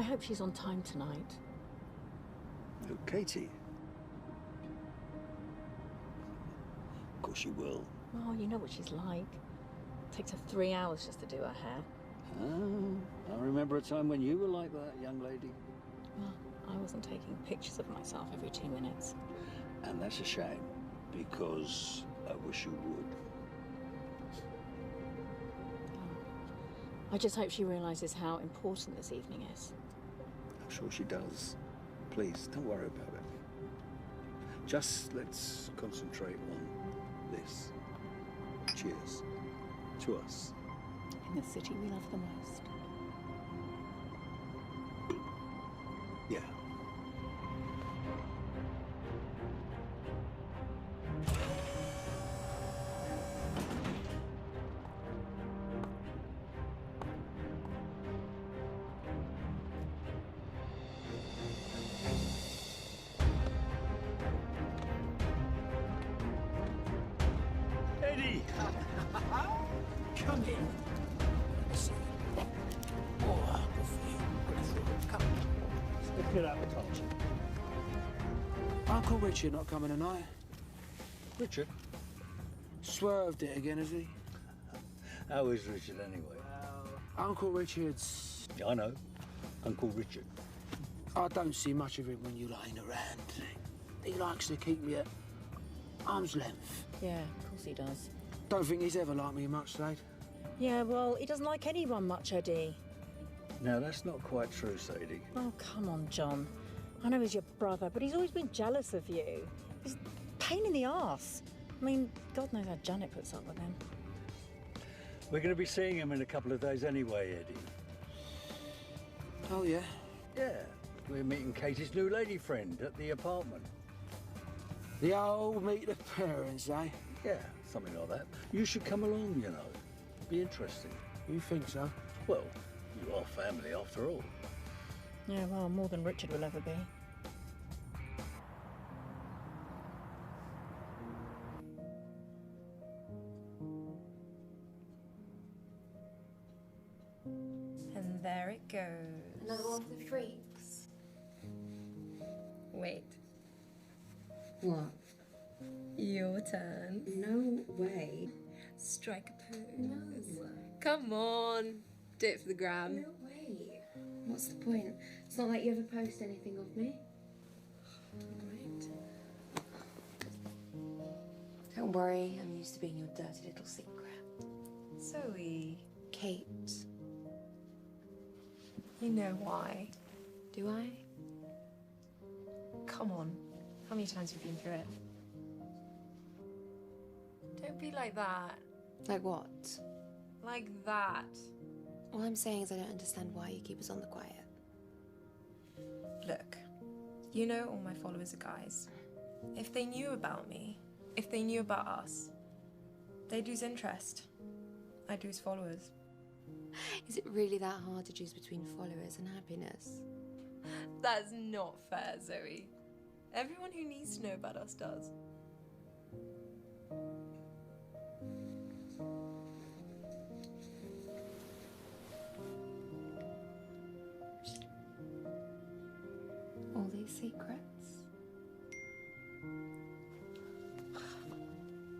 hope she's on time tonight. Oh, Katie. Of course she will. Oh, you know what she's like. It takes her 3 hours just to do her hair. Ah, I remember a time when you were like that, young lady. Well, I wasn't taking pictures of myself every 2 minutes. And that's a shame, because I wish you would. I just hope she realises how important this evening is. I'm sure she does. Please, don't worry about it. Just let's concentrate on this. Cheers. To us. In the city we love the most. Yeah. Eddie! Come in. Oh, good for you. Come. Let's get out of the culture. Uncle Richard not coming tonight. Richard? Swerved it again, has he? How is Richard anyway? Uncle Richard's... Yeah, I know. Uncle Richard. I don't see much of him when you ain't around. He likes to keep me at arm's length. Yeah, of course he does. Don't think he's ever liked me much, Slade. Yeah, well, he doesn't like anyone much, Eddie. Now, that's not quite true, Sadie. Oh, come on, John. I know he's your brother, but he's always been jealous of you. He's a pain in the arse. I mean, God knows how Janet puts up with him. We're going to be seeing him in a couple of days anyway, Eddie. Oh, yeah? Yeah, we're meeting Katie's new lady friend at the apartment. The old meet the parents, eh? Yeah, something like that. You should come along, you know. Be interesting. You think so? Well, you are family after all. Yeah, well, more than Richard will ever be. And there it goes. Another one for the freaks. Wait, What? your turn. No way. Strike a pose. No. Come on, do it for the gram. No way. What's the point? It's not like you ever post anything of me. Right. Don't worry, I'm used to being your dirty little secret. Zoe, Kate. you know why. Do I? Come on, how many times have you been through it? Don't be like that. Like what? Like that. All I'm saying is I don't understand why you keep us on the quiet. Look, you know all my followers are guys. If they knew about me, if they knew about us, they'd lose interest. I'd lose followers. Is it really that hard to choose between followers and happiness? That's not fair, Zoe. Everyone who needs to know about us does. All these secrets?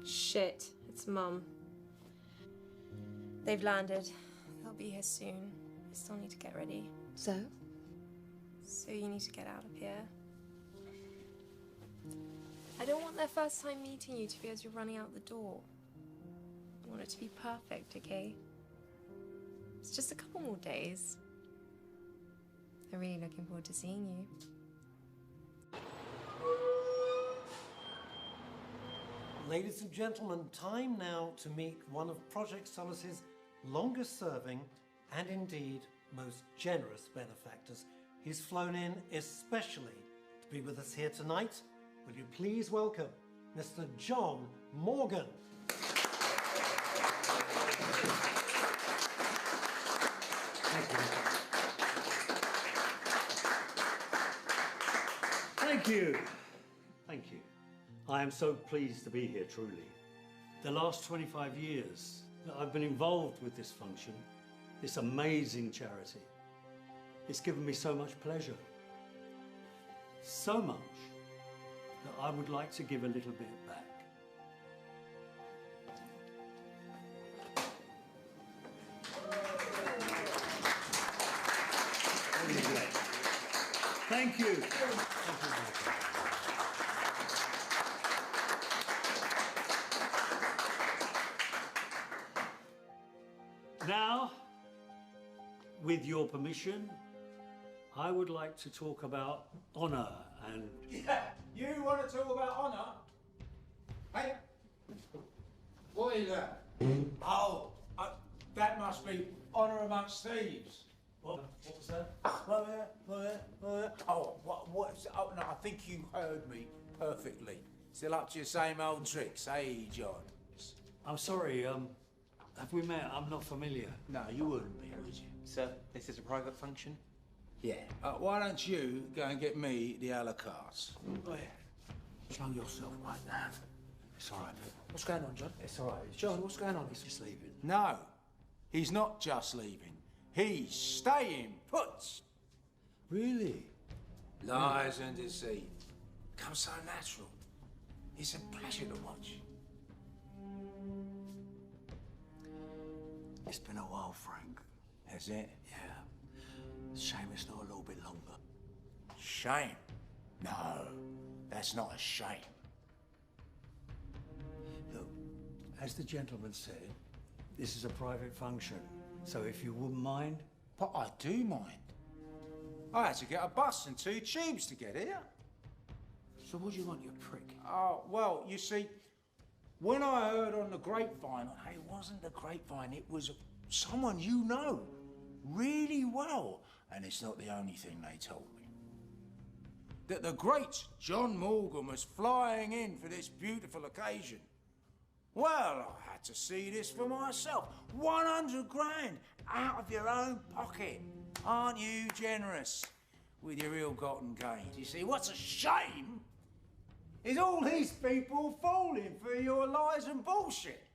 Shit, it's Mum. They've landed. They'll be here soon. I still need to get ready. So? So you need to get out of here. I don't want their first time meeting you to be as you're running out the door. I want it to be perfect, okay? It's just a couple more days. I'm really looking forward to seeing you. Ladies and gentlemen, time now to meet one of Project Solace's longest-serving and indeed most generous benefactors. He's flown in especially to be with us here tonight. Will you please welcome Mr. John Morgan. Thank you. Thank you. I am so pleased to be here, truly. The last 25 years that I've been involved with this function, this amazing charity, It's given me so much pleasure. So much that I would like to give a little bit back. Thank you. Now, with your permission, I would like to talk about honour and... Yeah, you want to talk about honour? Hey, what is that? Oh, that must be honour amongst thieves. What was that? Oh, oh, no, I think you heard me perfectly. Still up to your same old tricks, hey, John? I'm sorry, have we met? I'm not familiar. No, you wouldn't be, would you? Sir, this is a private function. Yeah. Why don't you go and get me the a la carte? Oh, yeah. Show yourself right now. It's all right. What's going on, John? It's all right. John, what's going on? He's just leaving. No, he's not just leaving. He's staying put. Really? Lies and deceit come so natural. It's a pleasure to watch. It's been a while, Frank. Has it? Yeah. Shame it's not a little bit longer. Shame? No, that's not a shame. Look, as the gentleman said, this is a private function. So if you wouldn't mind... But I do mind. I had to get a bus and 2 tubes to get here. So what do you want, you prick? Oh, well, you see, when I heard on the grapevine, it wasn't the grapevine, it was someone you know really well. And it's not the only thing they told me. That the great John Morgan was flying in for this beautiful occasion. Well, I had to see this for myself. 100 grand out of your own pocket. Aren't you generous with your ill-gotten gains? You see, what's a shame is all these people falling for your lies and bullshit.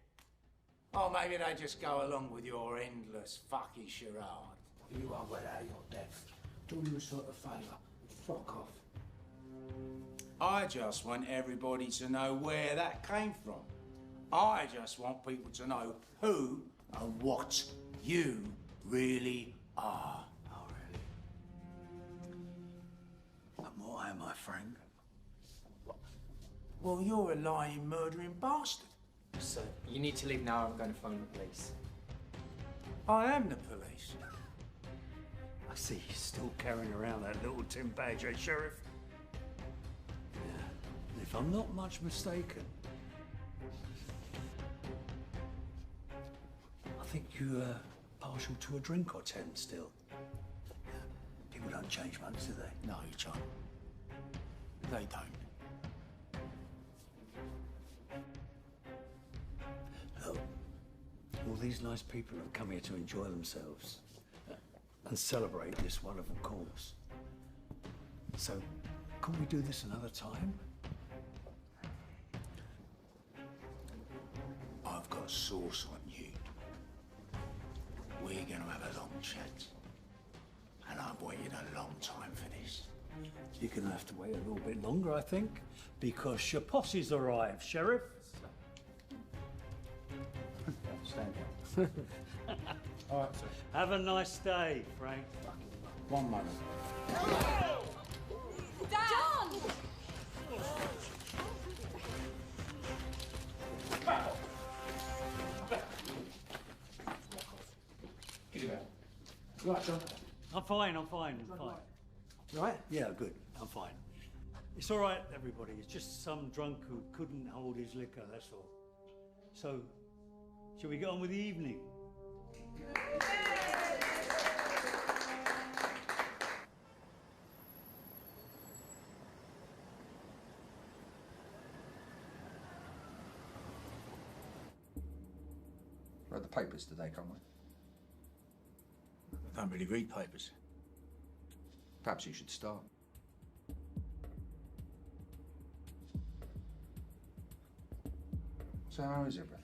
Or maybe they just go along with your endless fucky charade. You are well out of your depth. Do you a sort of favour? Fuck off. I just want everybody to know where that came from. I just want people to know who and what you really are. Oh, really? And what am I, Frank? Well, you're a lying, murdering bastard. Sir, you need to leave now. I'm going to phone the police. I am the police. I see you're still carrying around that little tin badge, eh, Sheriff? Yeah. And if I'm not much mistaken, I think you're partial to a drink or 10 still. Yeah. People don't change much, do they? No, John. They don't. Look, all these nice people have come here to enjoy themselves and celebrate this wonderful cause. So, can we do this another time? I've got sauce on you. We're gonna have a long chat. And I've waited a long time for this. You're gonna have to wait a little bit longer, I think, because your posse's arrived, Sheriff. Stand down. All right, sir. Have a nice day, Frank. One moment. John! Get it back. You right, John? I'm fine. You right? Yeah, good. I'm fine. It's all right, everybody. It's just some drunk who couldn't hold his liquor, that's all. So, shall we get on with the evening? Read the papers today, Conway. I don't really read papers. Perhaps you should start. So how is everything?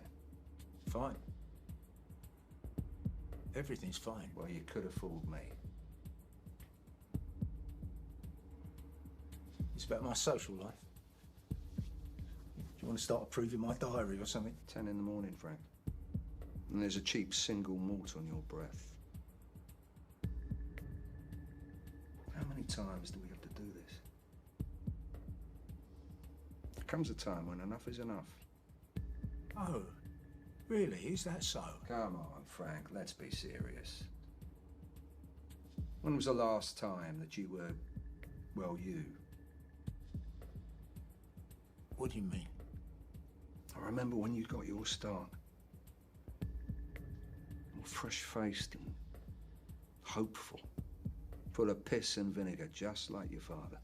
Fine. Everything's fine. Well, you could have fooled me. about my social life? Do you want to start approving my diary or something? 10 in the morning, Frank. And there's a cheap single malt on your breath. How many times do we have to do this? There comes a time when enough is enough. Oh, really? Is that so? Come on, Frank, let's be serious. When was the last time that you were, well, you? What do you mean? I remember when you got your start. All fresh-faced and hopeful. Full of piss and vinegar, just like your father.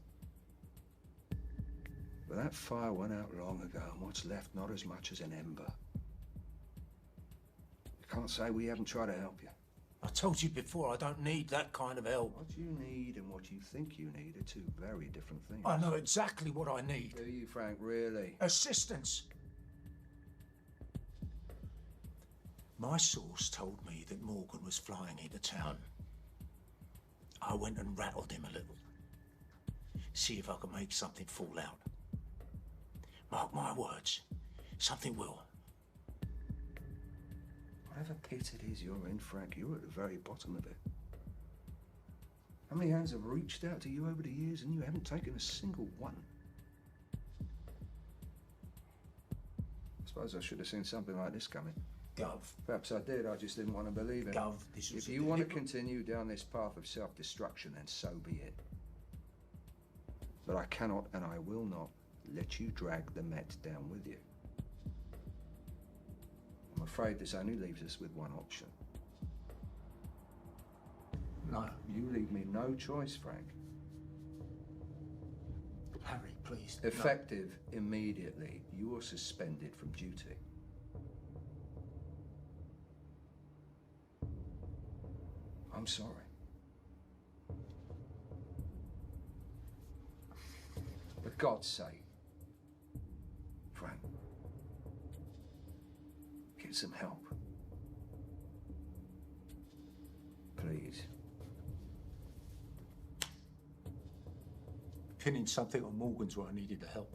But that fire went out long ago, and what's left not as much as an ember. You can't say we haven't tried to help you. I told you before, I don't need that kind of help. What you need and what you think you need are two very different things. I know exactly what I need. Do you, Frank, really? Assistance. My source told me that Morgan was flying into town. I went and rattled him a little. See if I could make something fall out. Mark my words, something will. Whatever pit it is you're in, Frank, you're at the very bottom of it. How many hands have reached out to you over the years and you haven't taken a single one? I suppose I should have seen something like this coming. Gov. Perhaps I did, I just didn't want to believe it. Gov, this was If you want to continue down this path of self-destruction, then so be it. But I cannot and I will not let you drag the Met down with you. I'm afraid this only leaves us with one option. No. You leave me no choice, Frank. Harry, please. Effective immediately. You are suspended from duty. I'm sorry. For God's sake, Frank, get some help. Please. Pinning something on Morgan's where I needed the help.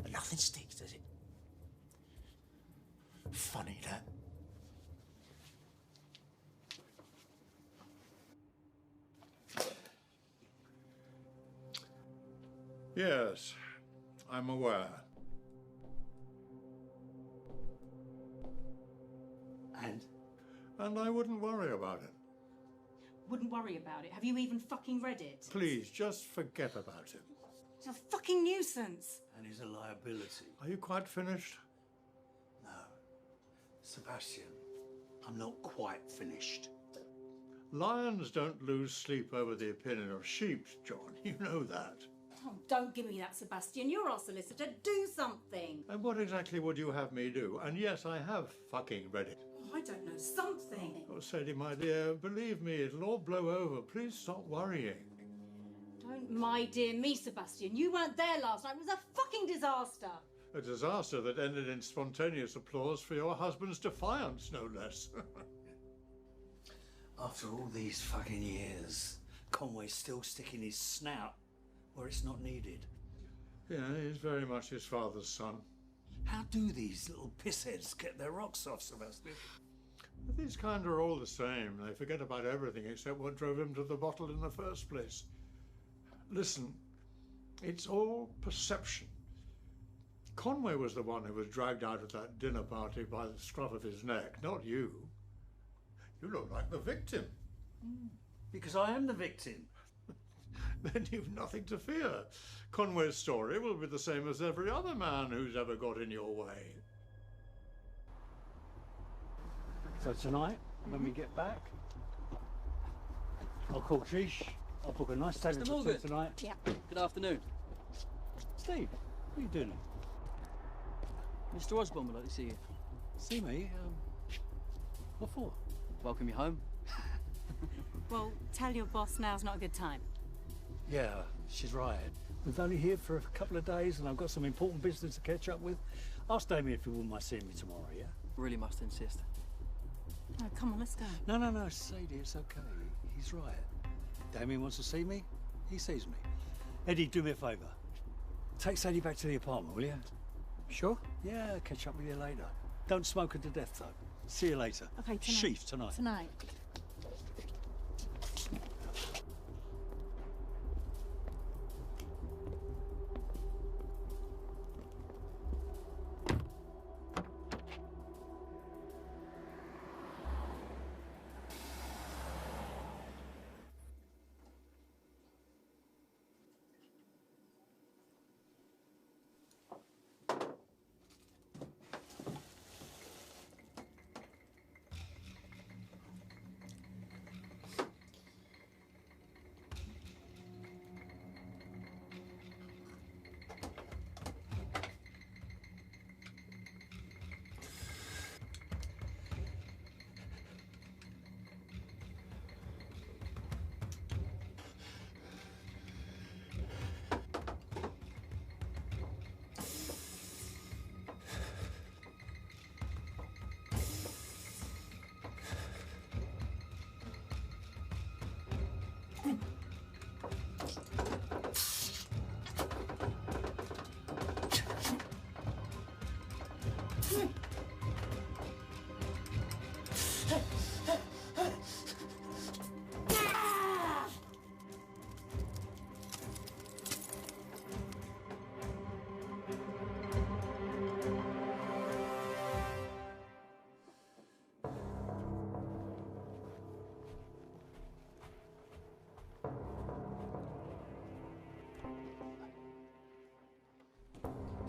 But nothing sticks, does it? Funny that. Yes, I'm aware. And I wouldn't worry about it. Wouldn't worry about it. Have you even fucking read it? Please, just forget about it. It's a fucking nuisance. And he's a liability. Are you quite finished? No. Sebastian, I'm not quite finished. Lions don't lose sleep over the opinion of sheep, John. You know that. Oh, don't give me that, Sebastian. You're our solicitor. Do something. And what exactly would you have me do? And yes, I have fucking read it. Oh, I don't know. Something. Oh, Sadie, my dear, believe me, it'll all blow over. Please stop worrying. Don't my dear me, Sebastian. You weren't there last night. It was a fucking disaster. A disaster that ended in spontaneous applause for your husband's defiance, no less. After all these fucking years, Conway's still sticking his snout where it's not needed. Yeah, he's very much his father's son. How do these little pissheads get their rocks off, Sebastian? These kind are all the same. They forget about everything except what drove him to the bottle in the first place. Listen, it's all perception. Conway was the one who was dragged out of that dinner party by the scruff of his neck, not you. You look like the victim. Because I am the victim. Then you've nothing to fear. Conway's story will be the same as every other man who's ever got in your way. So tonight, when we get back, I'll call Trish. I'll book a nice table for two tonight. Yeah. Good afternoon. Steve, what are you doing? Mr. Osborne would like to see you. See me? What for? Welcome you home. Well, tell your boss now's not a good time. Yeah, she's right. We've only here for a couple of days and I've got some important business to catch up with. Ask Damien if he wouldn't mind seeing me tomorrow, yeah? Really must insist. Oh, come on, let's go. No, Sadie, it's okay. He's right. Damien wants to see me. He sees me. Eddie, do me a favour. Take Sadie back to the apartment, will you? Sure? Yeah, catch up with you later. Don't smoke her to death, though. See you later. Okay, tonight. Sheath tonight. Tonight.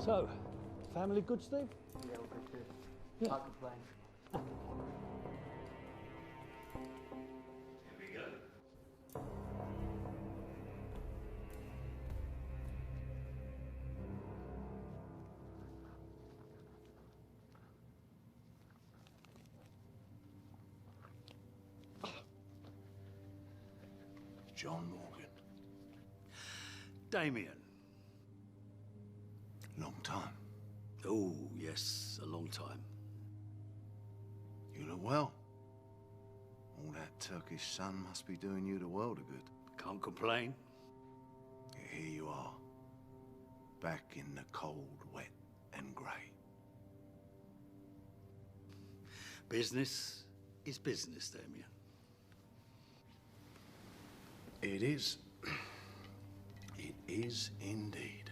So, family good, Steve? Yeah, all good, good. Yeah. Can't complain. John Morgan. Damien. Long time. Oh, yes, a long time. You look well. All that Turkish sun must be doing you the world of good. Can't complain. Here you are, back in the cold, wet and grey. Business is business, Damien. It is. It is indeed.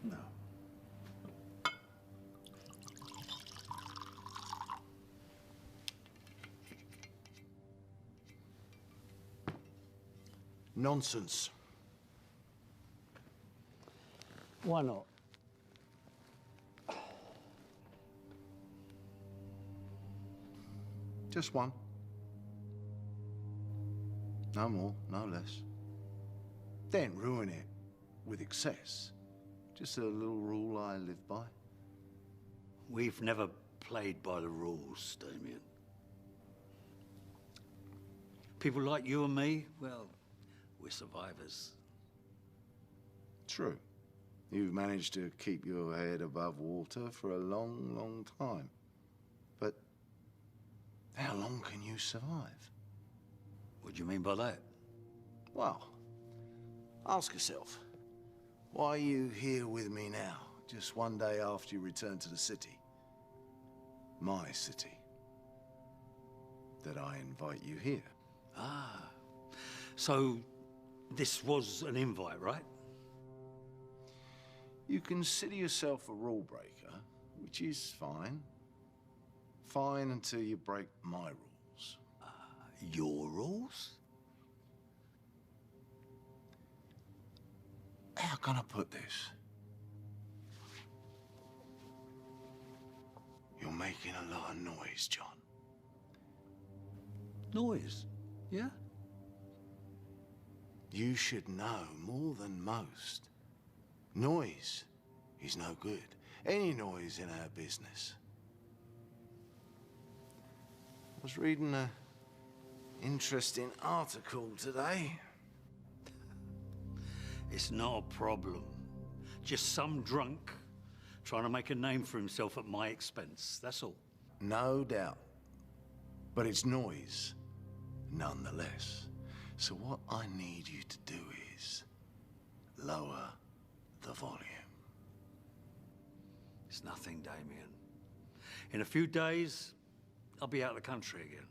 No. Nonsense. Why not? Just one. No more, no less. Don't ruin it with excess. Just a little rule I live by. We've never played by the rules, Damien. People like you and me, well, we're survivors. True. You've managed to keep your head above water for a long, long time. But how long can you survive? What do you mean by that? Well, ask yourself. Why are you here with me now, just one day after you return to the city? My city. That I invite you here. Ah, so this was an invite, right? You consider yourself a rule breaker, which is fine. Fine until you break my rules. Your rules? How can I put this? You're making a lot of noise, John. Noise? Yeah? You should know more than most. Noise is no good. Any noise in our business. I was reading an interesting article today. It's not a problem. Just some drunk trying to make a name for himself at my expense, that's all. No doubt. but it's noise nonetheless. So what I need you to do is lower the volume. It's nothing, Damien. In a few days, I'll be out of the country again.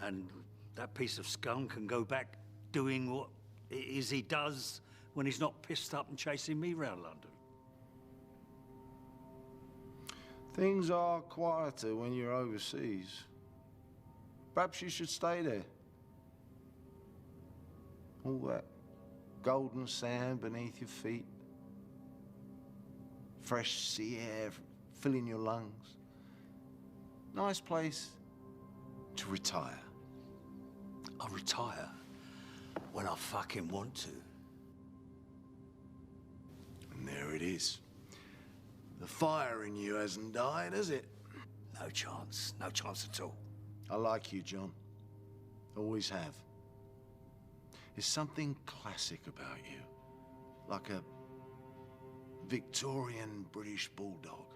And that piece of scum can go back doing what it is he does when he's not pissed up and chasing me round London. Things are quieter when you're overseas. Perhaps you should stay there. All that golden sand beneath your feet. Fresh sea air filling your lungs. Nice place to retire. I'll retire when I fucking want to. And there it is. The fire in you hasn't died, has it? No chance at all. I like you, John. Always have. There's something classic about you. Like a Victorian British bulldog.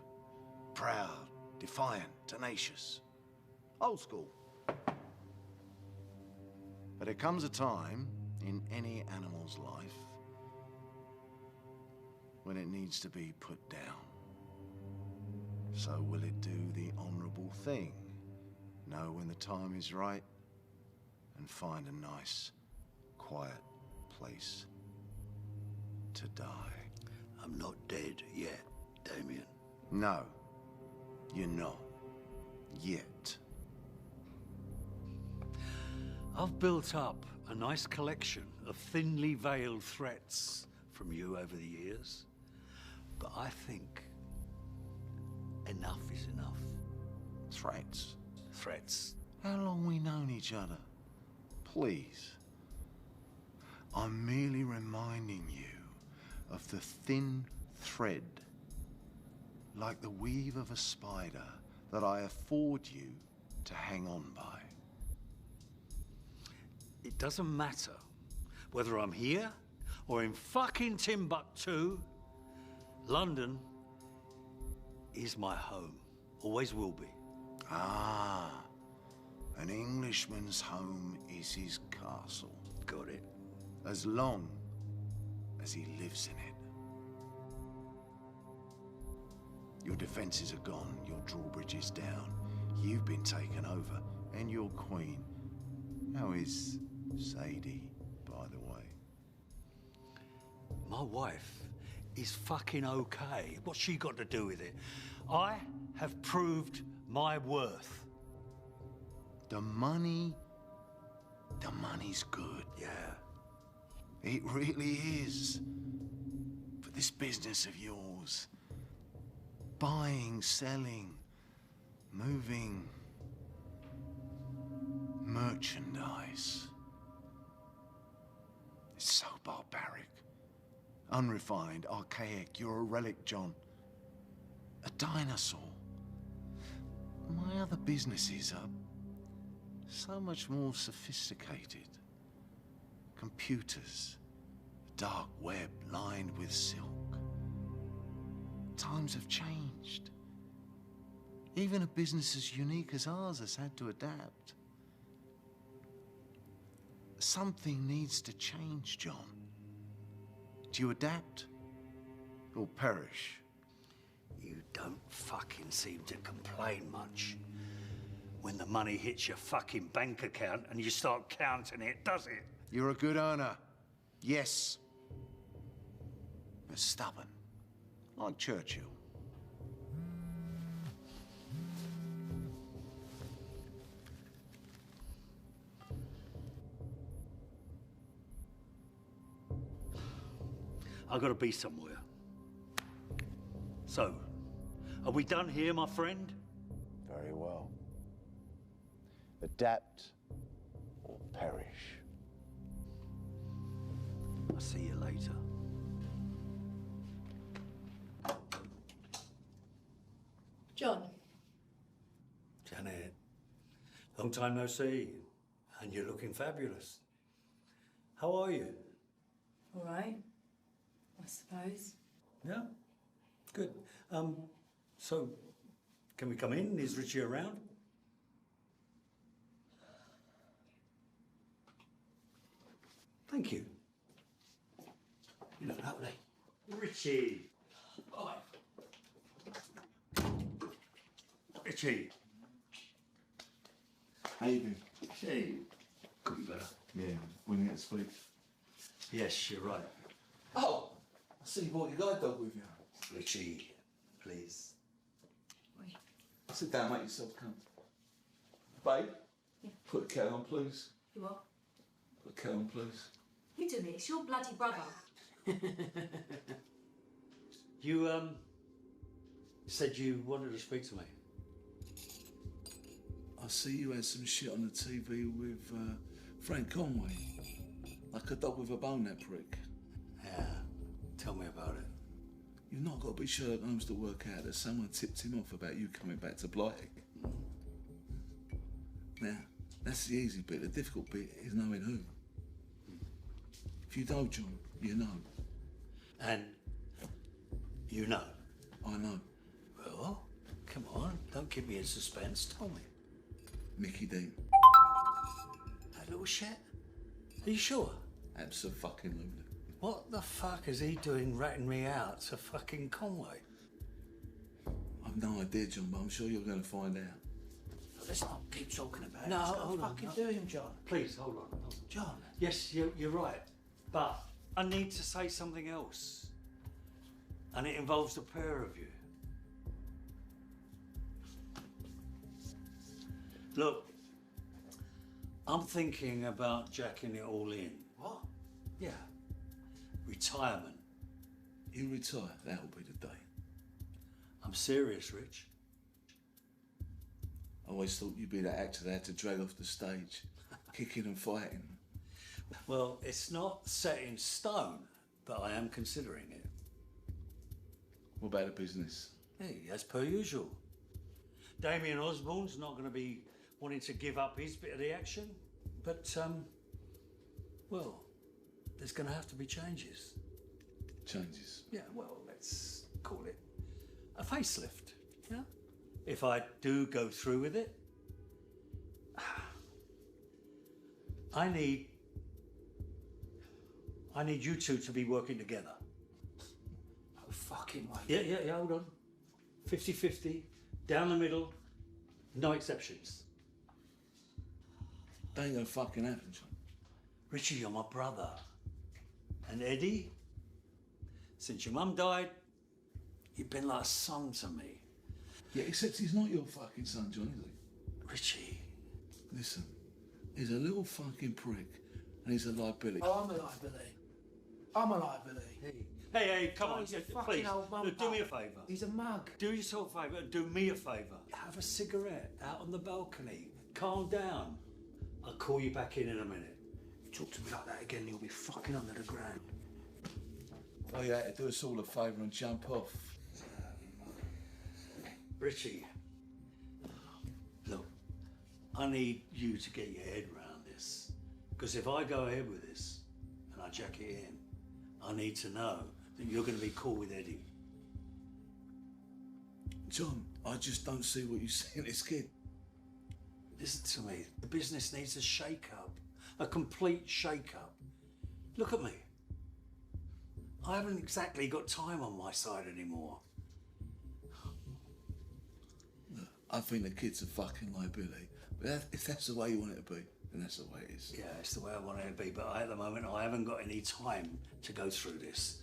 Proud, defiant, tenacious. Old school. But there comes a time in any animal's life when it needs to be put down. So will it do the honourable thing? Know when the time is right and find a nice, quiet place to die. I'm not dead yet, Damien. No, you're not. Yet. I've built up a nice collection of thinly veiled threats from you over the years. But I think enough is enough. Threats? Threats. How long we known each other? Please. I'm merely reminding you of the thin thread, like the weave of a spider, that I afford you to hang on by. It doesn't matter whether I'm here or in fucking Timbuktu. London is my home. Always will be. Ah, an Englishman's home is his castle. Got it. As long as he lives in it. Your defences are gone, your drawbridge is down. You've been taken over, and your queen. How is Sadie, by the way? My wife is fucking okay. What's she got to do with it? I have proved my worth. The money's good. Yeah. It really is. But this business of yours, buying, selling, moving merchandise, it's so barbaric, unrefined, archaic. You're a relic, John. A dinosaur. My other businesses are so much more sophisticated. Computers, a dark web lined with silk. Times have changed. Even a business as unique as ours has had to adapt. Something needs to change, John. Do you adapt or perish? You don't fucking seem to complain much when the money hits your fucking bank account and you start counting it, does it? You're a good earner, yes, but stubborn, like Churchill. I've got to be somewhere. So, are we done here, my friend? Very well. Adapt or perish. I'll see you later. John. Janet, long time no see, and you're looking fabulous. How are you? All right, I suppose. Yeah? Good. So, can we come in? Is Richie around? Thank you. You look lovely. Richie. Oh. Richie. How you doing? Hey. Could be better. Yeah, we need to speak. Yes, you're right. Oh, I see you brought your guide dog with you. Richie, please. Sit down, make yourself comfortable. Babe, put the kettle on, please. You what? Put the kettle on, please. You do me. It's your bloody brother. You, said you wanted to speak to me. I see you had some shit on the TV with Frank Conway. Like a dog with a bone, that prick. Yeah, tell me about it. You've not got to be Sherlock Holmes to work out that someone tipped him off about you coming back to Blighty. Now, that's the easy bit. The difficult bit is knowing who. If you know, John, you know. And you know? I know. Well, come on, don't keep me in suspense. Tell me. Mickey Dean. That little shit? Are you sure? Abso-fucking-lutely. What the fuck is he doing ratting me out to fucking Conway? I've no idea, John, but I'm sure you're going to find out. Let's not keep talking about it. No, Let's not hold on. fucking do him, John. Please, hold on. John. Yes, you're right. But I need to say something else. And it involves the pair of you. Look, I'm thinking about jacking it all in. What? Yeah. Retirement. You retire, that'll be the day. I'm serious, Rich. I always thought you'd be that actor that had to drag off the stage, kicking and fighting. Well, it's not set in stone, but I am considering it. What about the business? Hey, as per usual. Damien Osborne's not going to be wanting to give up his bit of the action, but, well, there's going to have to be changes. Changes? Yeah, well, let's call it a facelift, yeah? If I do go through with it, I need you two to be working together. Oh, fucking way. Yeah, hold on. 50-50, down the middle, no exceptions. That ain't gonna fucking happen, John. Richie, you're my brother. And Eddie, since your mum died, you've been like a son to me. Yeah, except he's not your fucking son, John, is he? Richie. Listen, he's a little fucking prick and he's a liability. Oh, I'm a liability. I'm a liability. Hey, come on, He's a please. fucking old mum. Do me a favour. He's a mug. Do yourself a favour and do me a favour. Have a cigarette out on the balcony. Calm down. I'll call you back in a minute. You talk to me like that again, you'll be fucking under the ground. Oh, yeah, to do us all a favour and jump off. Richie, look, I need you to get your head around this. Because if I go ahead with this and I jack it in, I need to know that you're going to be cool with Eddie. John, I just don't see what you see in this kid. Listen to me, the business needs a shake-up, a complete shake-up. Look at me. I haven't exactly got time on my side anymore. Look, I think the kid's a fucking liability. But if that's the way you want it to be, then that's the way it is. Yeah, it's the way I want it to be, but at the moment I haven't got any time to go through this.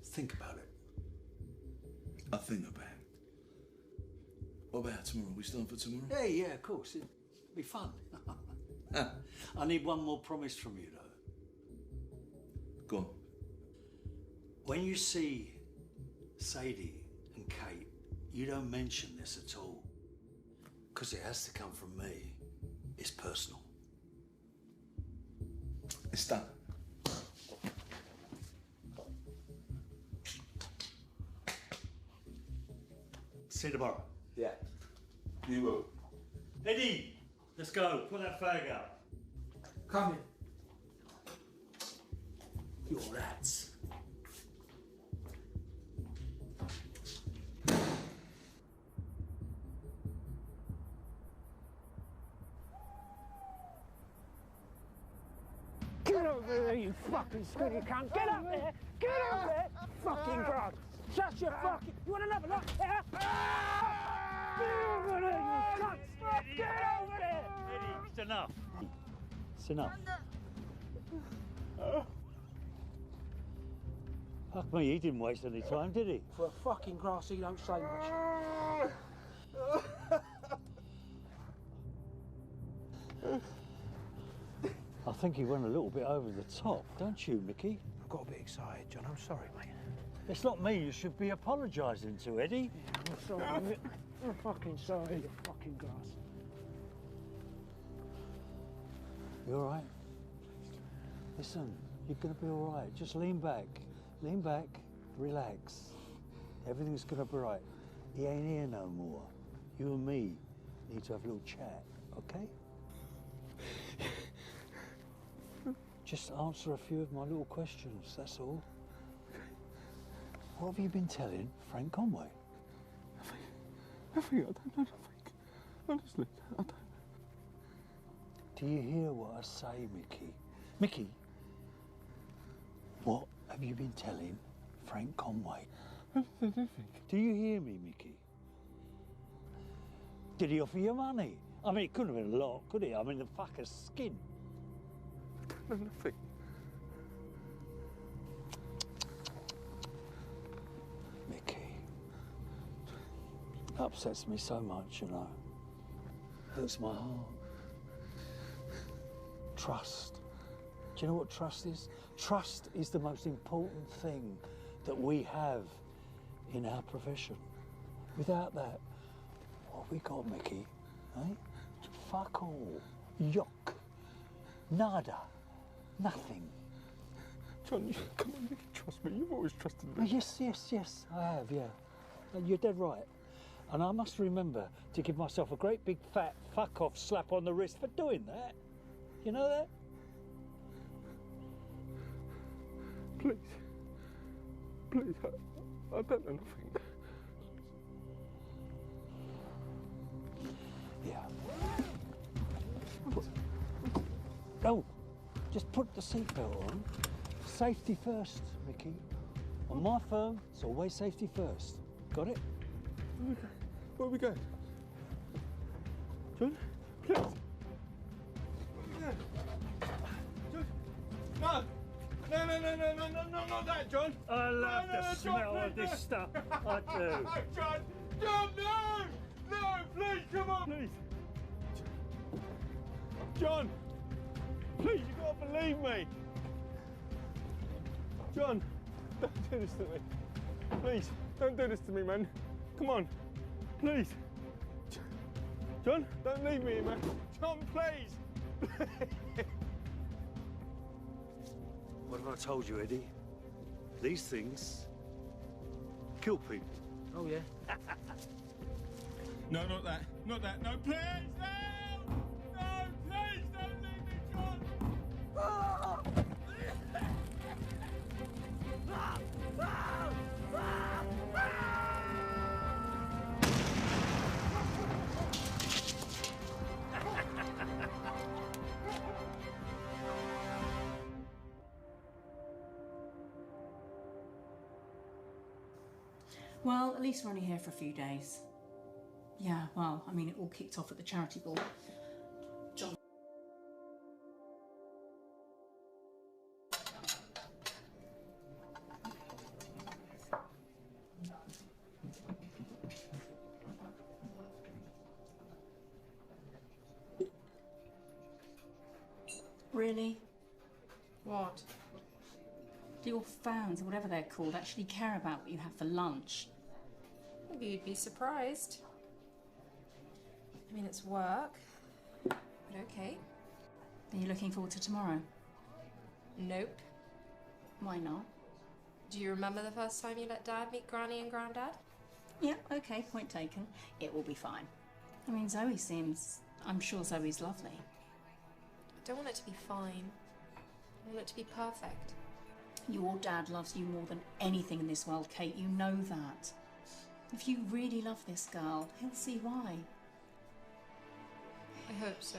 Think about it. I think about it. What about tomorrow? We still on for tomorrow? Yeah, of course. It'd be fun. I need one more promise from you, though. Go on. When you see Sadie and Kate, you don't mention this at all. Because it has to come from me. It's personal. It's done. See you tomorrow. Yeah. You will. Eddie, let's go. Put that fag out. Come in. You're rats. Get over there, you fucking skinny cunt. Get up there! Get up there! Fucking grass! Shut your fucking... You want another look? Yeah? Get over there, you cunt! Get over there! Eddie, it's enough. It's enough. Fuck me, he didn't waste any time, did he? For a fucking grass, he don't say much. I think he went a little bit over the top, don't you, Mickey? I got a bit excited, John. I'm sorry, mate. It's not me you should be apologising to, Eddie. I'm sorry. I'm fucking sorry, you fucking grass. You all right? Listen, you're going to be all right. Just lean back, relax. Everything's going to be right. He ain't here no more. You and me need to have a little chat, okay? Just answer a few of my little questions, that's all. What have you been telling Frank Conway? Nothing, I don't know nothing. Honestly, I don't know. Do you hear what I say, Mickey? Mickey, what have you been telling Frank Conway? I haven't said anything. Do you hear me, Mickey? Did he offer you money? I mean, it couldn't have been a lot, could it? I mean, the fucker's skin. I don't know nothing. Mickey, upsets me so much, you know. Hurts my heart. Trust. Do you know what trust is? Trust is the most important thing that we have in our profession. Without that, what have we got, Mickey? Eh? Fuck all. Yuck. Nada. Nothing. John, come on, you can trust me. You've always trusted Oh, me. yes, I have, yeah. You're dead right. And I must remember to give myself a great big fat fuck off slap on the wrist for doing that. You know that? Please. Please, I don't know nothing. Yeah. No, just put the seatbelt on. Safety first, Mickey. On my firm, it's always safety first. Got it? Where are we going? John, please. No! No, not that, John! I love the John, smell of please, this stuff. I do. John, no! No, please, come on! Please. John! Please, you gotta believe me! John, don't do this to me. Please, don't do this to me, man. Come on, please. John, don't leave me, man. John, please. What have I told you, Eddie? These things kill people. Oh, yeah? No, not that. Not that. No, please, no! No, please, don't leave me, John! Well, at least we're only here for a few days. Yeah, well, I mean, it all kicked off at the charity ball. John. Really? What? Do your fans, or whatever they're called, actually care about what you have for lunch? Maybe you'd be surprised. I mean, it's work, but okay. Are you looking forward to tomorrow? Nope. Why not? Do you remember the first time you let Dad meet Granny and Grandad? Yeah, okay, point taken. It will be fine. I mean, Zoe seems... I'm sure Zoe's lovely. I don't want it to be fine. I want it to be perfect. Your dad loves you more than anything in this world, Kate. You know that. If you really love this girl, he'll see why. I hope so.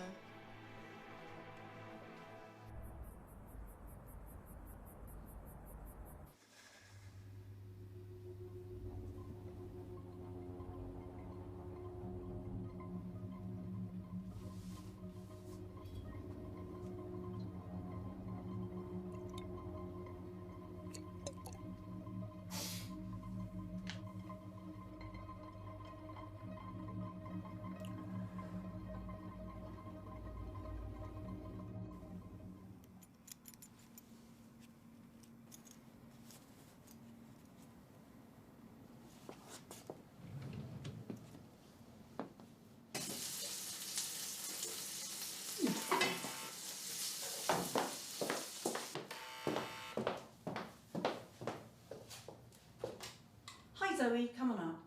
Zoe, come on up.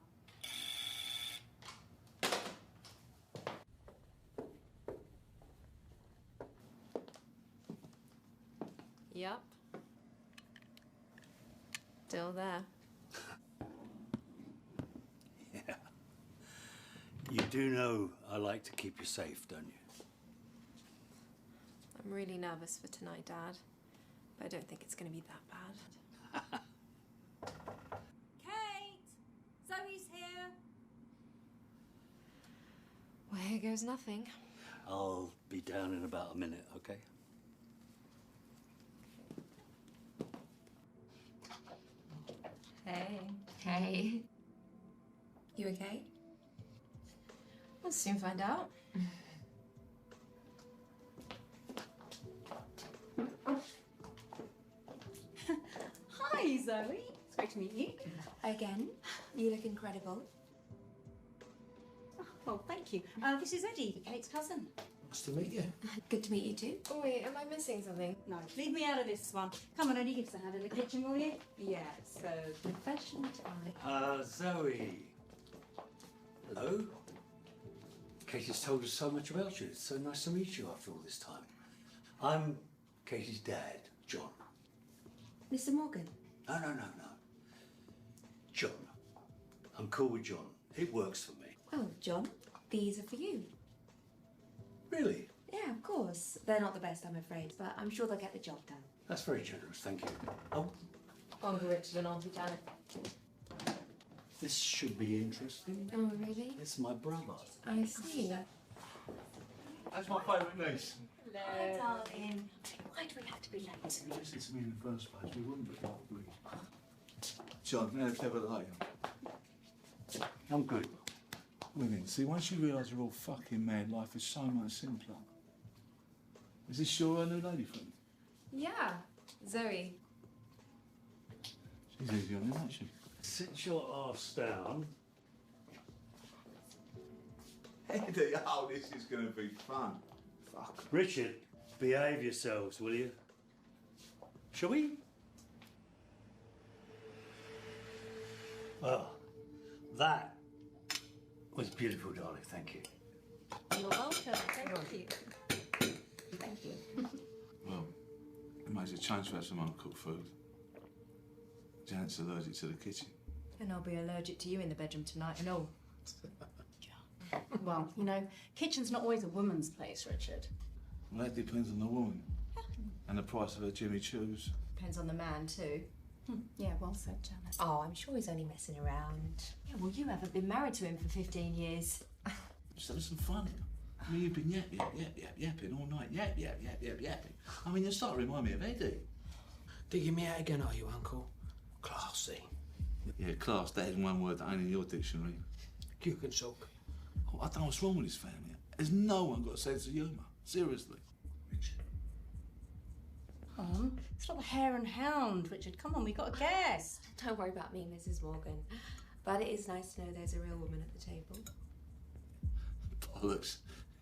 Yup. Still there. Yeah. You do know I like to keep you safe, don't you? I'm really nervous for tonight, Dad. But I don't think it's going to be that bad. Kate! Zoe's here. Well, here goes nothing. I'll be down in about a minute, okay? Hey. Hey. You okay? We'll soon find out. Hi, Zoe. It's great to meet you. Again, you look incredible. Oh, well, thank you. This is Eddie, Kate's cousin. Nice to meet you. Good to meet you too. Oh, wait, am I missing something? No, leave me out of this one. Come on, Eddie, give us a hand in the kitchen, will you? Yeah, so Professional time. Zoe. Hello? Katie's told us so much about you. It's so nice to meet you after all this time. I'm Katie's dad, John. Mr. Morgan. No. John. I'm cool with John. It works for me. Oh, John, these are for you. Really? Yeah, of course. They're not the best, I'm afraid, but I'm sure they'll get the job done. That's very generous, thank you. Oh, Uncle Richard and Auntie Janet. this should be interesting. Oh, really? It's my brother. I see. That's my favourite niece. Hi, darling. Why do we have to be late? If you listened to me in the first place, we wouldn't be, would we? John, how clever are you? I'm good. Women, see, once you realise you're all fucking mad, life is so much simpler. Is this your new lady friend? Yeah, Zoe. She's easy on him, isn't she? Sit your arse down. Eddie, oh, this is going to be fun. Fuck. Richard, behave yourselves, will you? Shall we? Well, that was beautiful, darling. Thank you. You're welcome. Thank you. Thank you. Well, it makes a change to have some uncooked food. Janet's allergic to the kitchen. And I'll be allergic to you in the bedroom tonight and all. Well, you know, kitchen's not always a woman's place, Richard. Well, that depends on the woman. And the price of her Jimmy Choos. Depends on the man, too. Yeah, well said, Janet. Oh, I'm sure he's only messing around. Yeah, well, you haven't been married to him for 15 years. Just having some fun. I mean, you've been yapping all night. Yapping. I mean, you're starting to remind me of Eddie. Digging me out again, are you, Uncle? Classy. Yeah, class, that is one word that ain't in your dictionary. You can sulk. Oh, I don't know what's wrong with this family. Has no one got a sense of humour? Seriously. It's not the Hare and Hound, Richard. Come on, we got a guest. Don't worry about me, Mrs. Morgan. But it is nice to know there's a real woman at the table. Bollocks.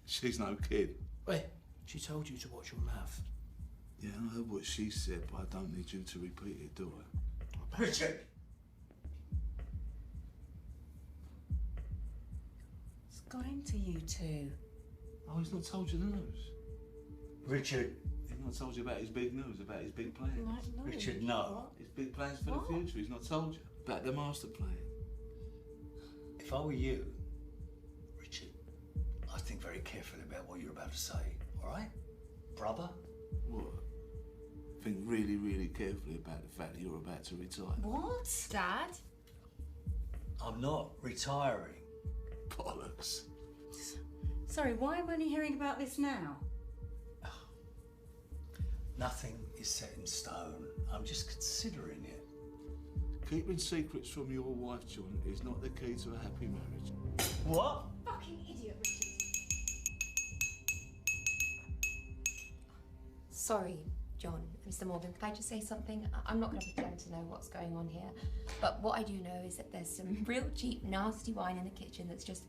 She's no kid. Wait, she told you to watch your mouth. Yeah, I heard what she said, but I don't need you to repeat it, do I? Richard! It's going to you two. Oh, he's not told you the news. Richard. He's not told you about his big news, about his big plans. No. Richard, no. His big plans for the future. He's not told you about the master plan. If I were you, Richard, I'd think very carefully about what you're about to say, all right? Brother? What? Think really, really carefully about the fact that you're about to retire. What? Dad? I'm not retiring. Bollocks. Sorry, why am I only hearing about this now? Nothing is set in stone. I'm just considering it. Keeping secrets from your wife, John, is not the key to a happy marriage. What? Fucking idiot, Richard. Sorry, John, Mr. Morgan, can I just say something? I'm not going to pretend to know what's going on here, but what I do know is that there's some real cheap, nasty wine in the kitchen that's just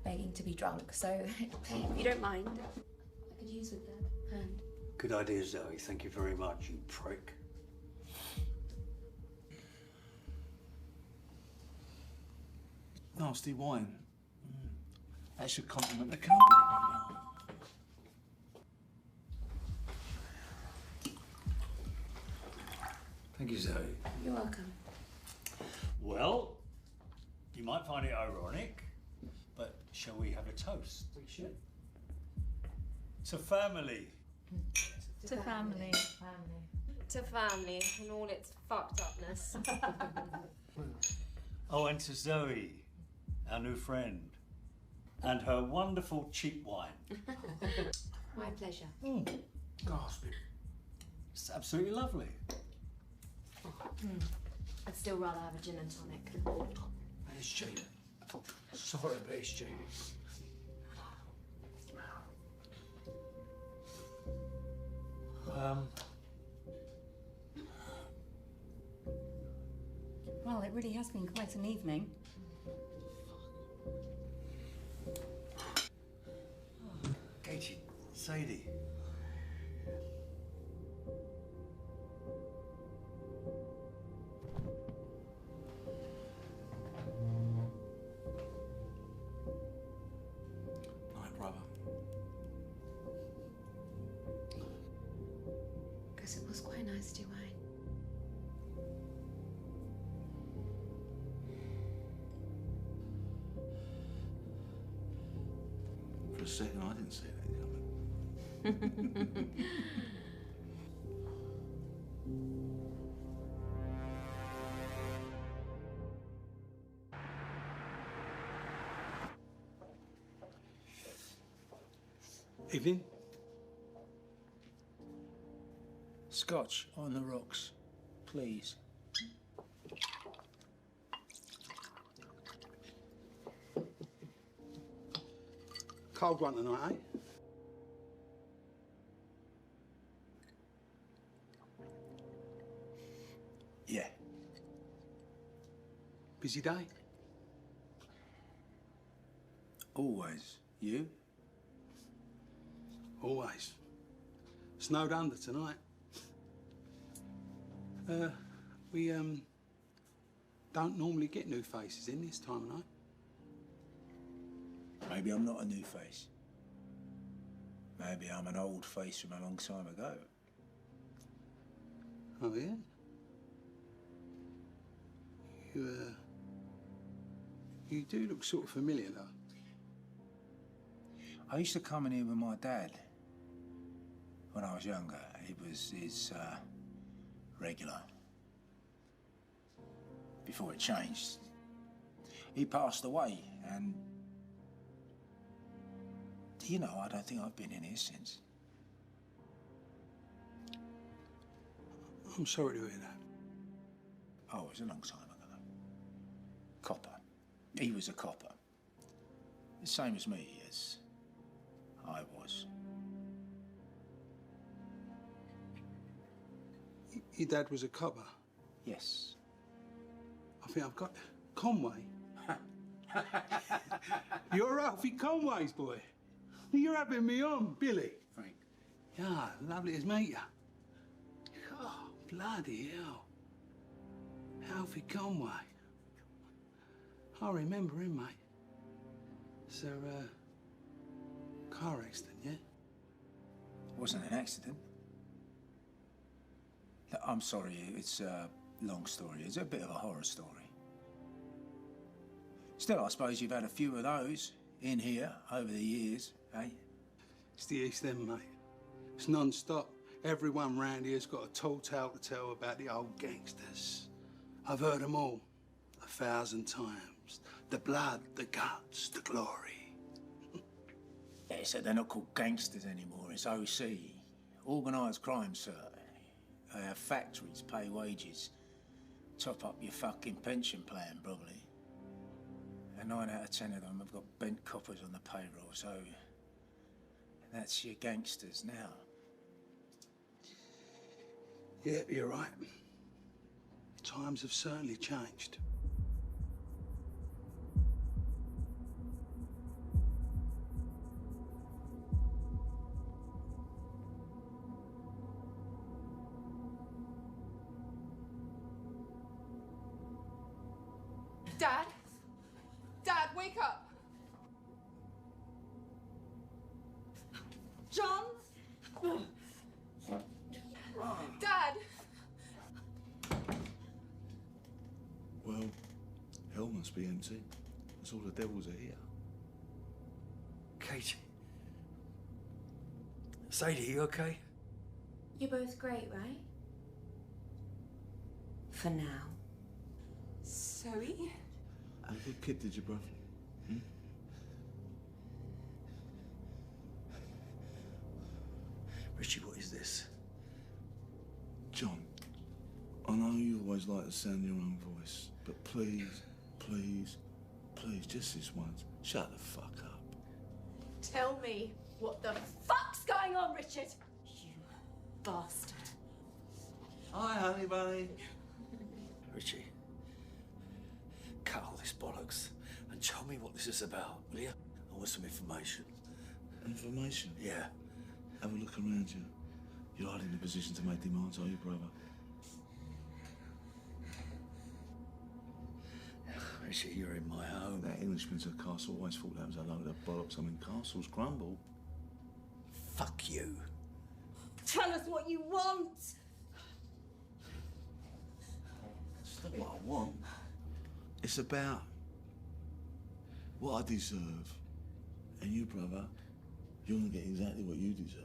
begging to be drunk. So, if you don't mind, I could use with that hand. Good idea, Zoe. Thank you very much, you prick. nasty wine. That should complement the company. Thank you, Zoe. You're welcome. Well, you might find it ironic, but shall we have a toast? We should. To family. To family. To family and all its fucked upness. Oh, and to Zoe, our new friend, and her wonderful cheap wine. My pleasure. Gasp. It's absolutely lovely. I'd still rather have a gin and tonic. It's cheap. Sorry, but it's cheap. Well, it really has been quite an evening. Katie, Sadie. Night, brother. Because it was quite nice to wine. For a second, I didn't see that coming. Evening. Scotch on the rocks, please. Cold one tonight, eh? Yeah. Busy day? Always. You? Always. Snowed under tonight. We don't normally get new faces in this time of night. Maybe I'm not a new face. Maybe I'm an old face from a long time ago. Oh, yeah? You do look sort of familiar, though. I used to come in here with my dad when I was younger. He was his regular. Before it changed. He passed away, and you know, I don't think I've been in here since. I'm sorry to hear that. Oh, it was a long time ago. Copper. He was a copper. The same as me, as I was. Your dad was a copper? Yes. I think I've got Conway. You're Alfie Conway's boy. You're having me on, Billy. Frank. Yeah, lovely to meet you. Oh, bloody hell. Alfie Conway. I remember him, mate. So, car accident, yeah? Wasn't an accident. Look, I'm sorry, it's a long story. It's a bit of a horror story. Still, I suppose you've had a few of those in here over the years, eh? It's the East End, mate. It's non-stop. Everyone round here's got a tall tale to tell about the old gangsters. I've heard them all 1,000 times. The blood, the guts, the glory. Yeah, so they're not called gangsters anymore. It's OC. Organised crime, sir. They have factories, pay wages, top up your fucking pension plan, probably. And 9 out of 10 of them have got bent coppers on the payroll, so that's your gangsters now. Yeah, you're right. Times have certainly changed. Dad? Dad? wake up! John? Dad! Well, hell must be empty. That's all the devils are here. Kate. Sadie, you okay? You're both great, right? For now. Zoe? How good kid did you, brother? Richie, what is this? John, I know you always like to sound your own voice, but please, please, please, just this once, shut the fuck up. Tell me what the fuck's going on, Richard? You bastard. Hi, honey bunny. Richie, cut all this bollocks and tell me what this is about, will you? I want some information. Information? Yeah. Have a look around you. You're not in a position to make demands, are you, brother? Richie, you're in my home. That Englishman's a castle always thought that was a load of bollocks. I mean, castles crumble. Fuck you. Tell us what you want! It's not what I want. It's about what I deserve. And you, brother, you're gonna get exactly what you deserve.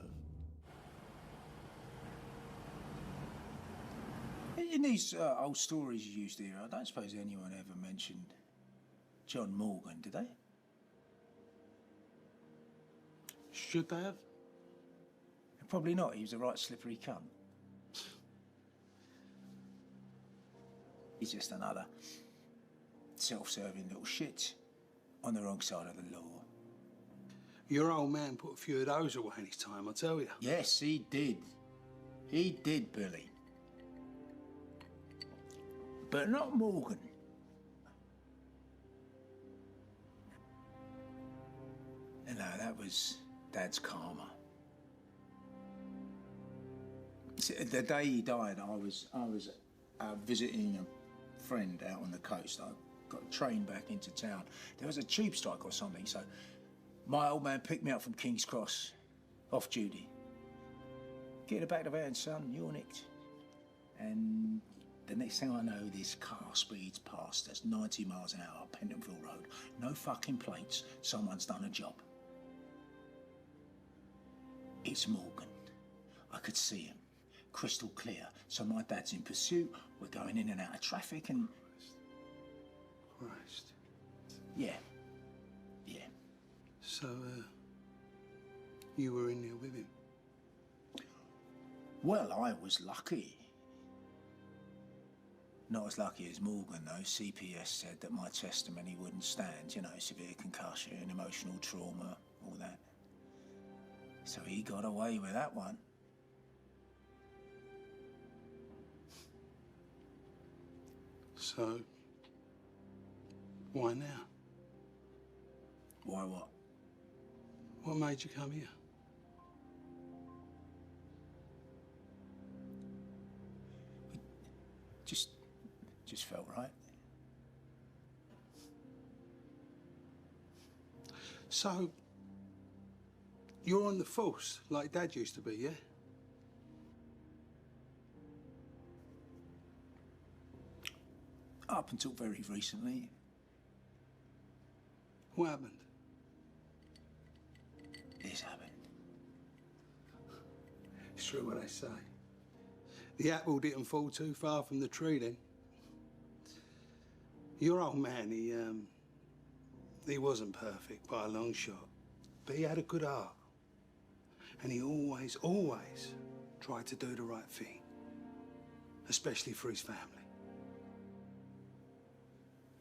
In these old stories you used to hear, I don't suppose anyone ever mentioned John Morgan, did they? Should they have? Probably not. He was a right slippery cunt. He's just another self-serving little shit on the wrong side of the law. Your old man put a few of those away in his time, I tell you. Yes, he did. He did, Billy. But not Morgan. No, that was Dad's karma. See, the day he died, I was visiting a friend out on the coast. I got a train back into town. There was a tube strike or something, so my old man picked me up from King's Cross, off duty. Get in the back of the van, son, you're nicked. And the next thing I know, this car speeds past us, 90 miles an hour, Pentonville Road. No fucking plates, someone's done a job. It's Morgan. I could see him, crystal clear. So my dad's in pursuit, we're going in and out of traffic and... Christ. Yeah. Yeah. So, you were in there with him? Well, I was lucky. Not as lucky as Morgan, though. CPS said that my testimony wouldn't stand. You know, severe concussion, emotional trauma, all that. So he got away with that one. So, why now? Why what? What made you come here? Just felt right. So, you're on the force, like Dad used to be, yeah? Up until very recently. What happened? This happened. It's true what they say. The apple didn't fall too far from the tree then. Your old man, he wasn't perfect by a long shot, but he had a good heart. And he always tried to do the right thing, especially for his family.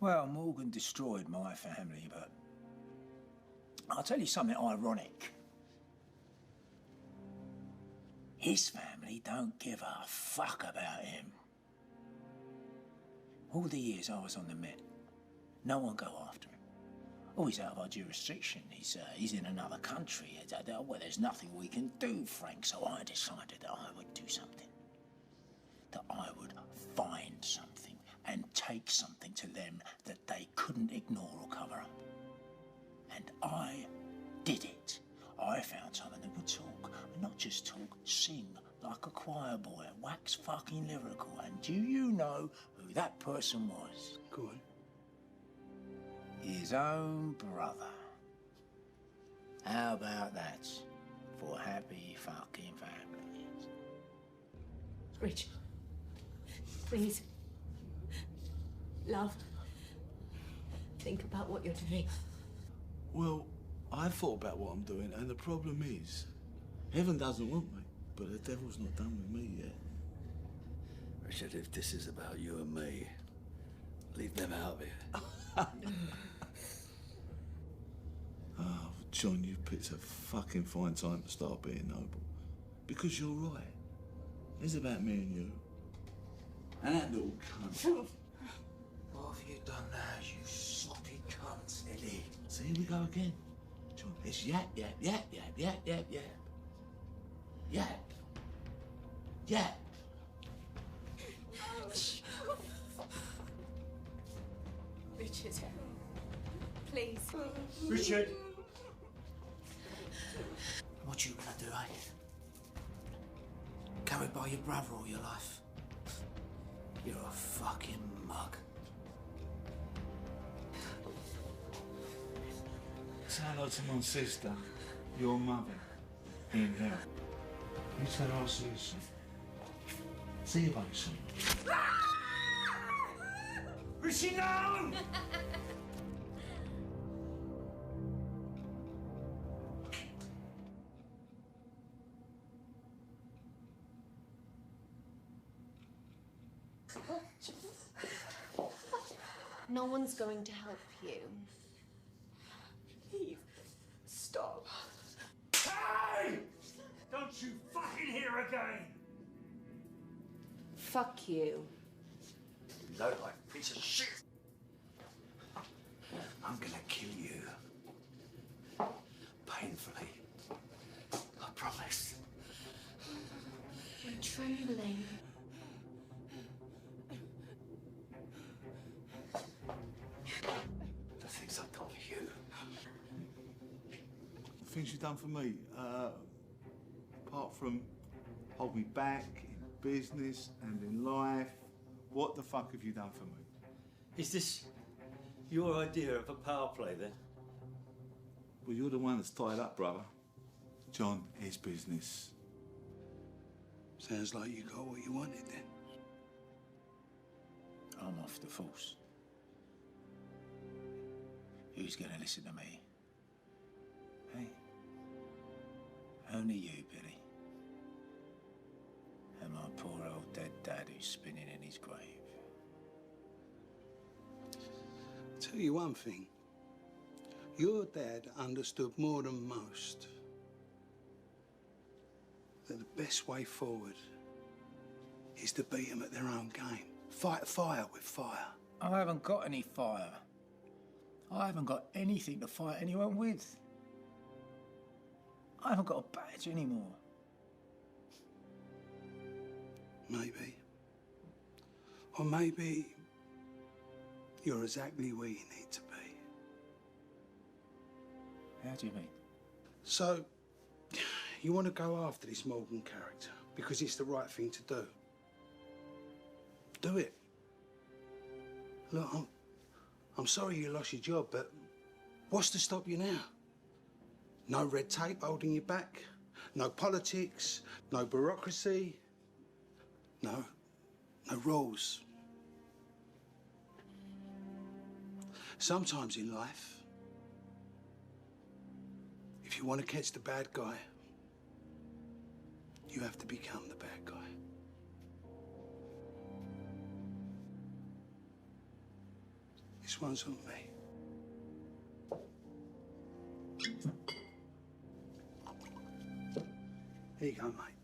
Well, Morgan destroyed my family, but I'll tell you something ironic. His family don't give a fuck about him. All the years I was on the Met, no one go after him. Oh, he's out of our jurisdiction. He's in another country. Well, there's nothing we can do, Frank. So I decided that I would do something. That I would find something and take something to them that they couldn't ignore or cover up. And I did it. I found someone that would talk, and not just talk, sing like a choir boy, wax fucking lyrical. And do you know who that person was? Go on. His own brother. How about that for happy fucking families? Richard, please. Love, think about what you're doing. Well, I thought about what I'm doing, and the problem is, heaven doesn't want me, but the devil's not done with me yet. Richard, if this is about you and me, leave them out of it. Oh, John, you picked a fucking fine time to start being noble. Because you're right. It's about me and you. And that little cunt. What have you done now, you sloppy cunt, Eddie? So here we go again. John, it's yap, yap, yap, yap, yap, yap, yap. Yap. Yap. Richard, please. Richard! What you gonna do, eh? Carried by your brother all your life? You're a fucking mug. Say hello to my sister, your mother, in hell. You tell her I'll see you soon. See you, buddy, soon. Richie, no! No one's going to help you. Please, stop. Hey! Don't you fucking hear again! Fuck you. Low life piece of shit! I'm gonna kill you. Painfully. I promise. I'm trembling. The things I've done for you. The things you've done for me, apart from hold me back in business and in life, what the fuck have you done for me? Is this your idea of a power play, then? Well, you're the one that's tied up, brother. John, it's business. Sounds like you got what you wanted then. I'm off the force. Who's gonna listen to me? Hey? Only you, Billy. And my poor old dead dad who's spinning in his grave. Tell you one thing. Your dad understood more than most that the best way forward is to beat them at their own game. Fight fire with fire. I haven't got any fire. I haven't got anything to fight anyone with. I haven't got a badge anymore. Maybe. Or maybe you're exactly where you need to be. How do you mean? So, you want to go after this Morgan character because it's the right thing to do. Do it. Look, I'm sorry you lost your job, but what's to stop you now? No red tape holding you back, no politics, no bureaucracy, no rules. Sometimes in life, if you want to catch the bad guy, you have to become the bad guy. This one's on me. Here you go, mate.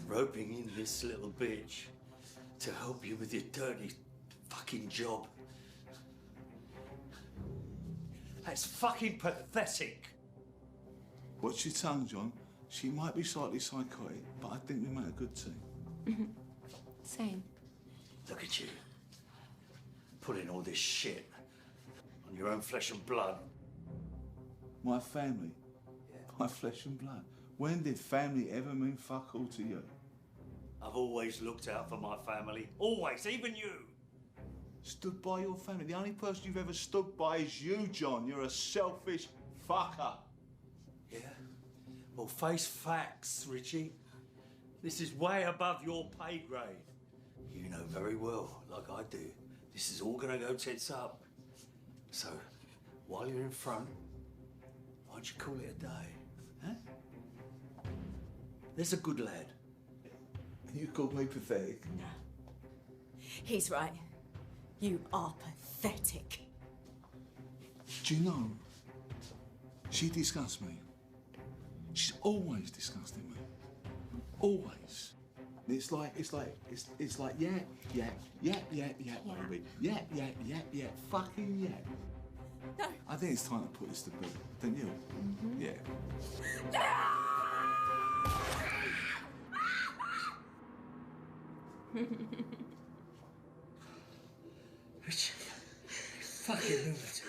Roping in this little bitch to help you with your dirty fucking job. That's fucking pathetic. Watch your tongue, John. She might be slightly psychotic, but I think we make a good team. Same. Look at you. Putting all this shit on your own flesh and blood. My family. My flesh and blood. When did family ever mean fuck all to you? I've always looked out for my family. Always, even you. Stood by your family. The only person you've ever stood by is you, John. You're a selfish fucker. Yeah? Well, face facts, Richie. This is way above your pay grade. You know very well, like I do, this is all gonna go tits up. So, while you're in front, why don't you call it a day, huh? There's a good lad. You call me pathetic? No. He's right. You are pathetic. Do you know, she disgusts me. She's always disgusting me. Always. It's like, yeah, baby. Yeah, fucking yeah. No. I think it's time to put this to bed, don't you? Mm-hmm. Yeah. Richie, you fucking lunatic.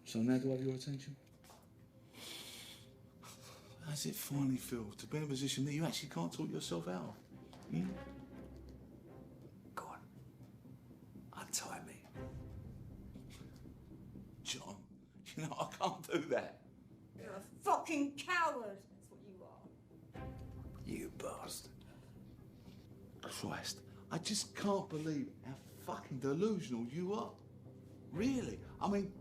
So now do I have your attention? How does it finally feel to be in a position that you actually can't talk yourself out of? Go on. Untie me. John, you know, I can't do that. You're a fucking coward. That's what you are. You bastard. Christ, I just can't believe how fucking delusional you are. Really? I mean,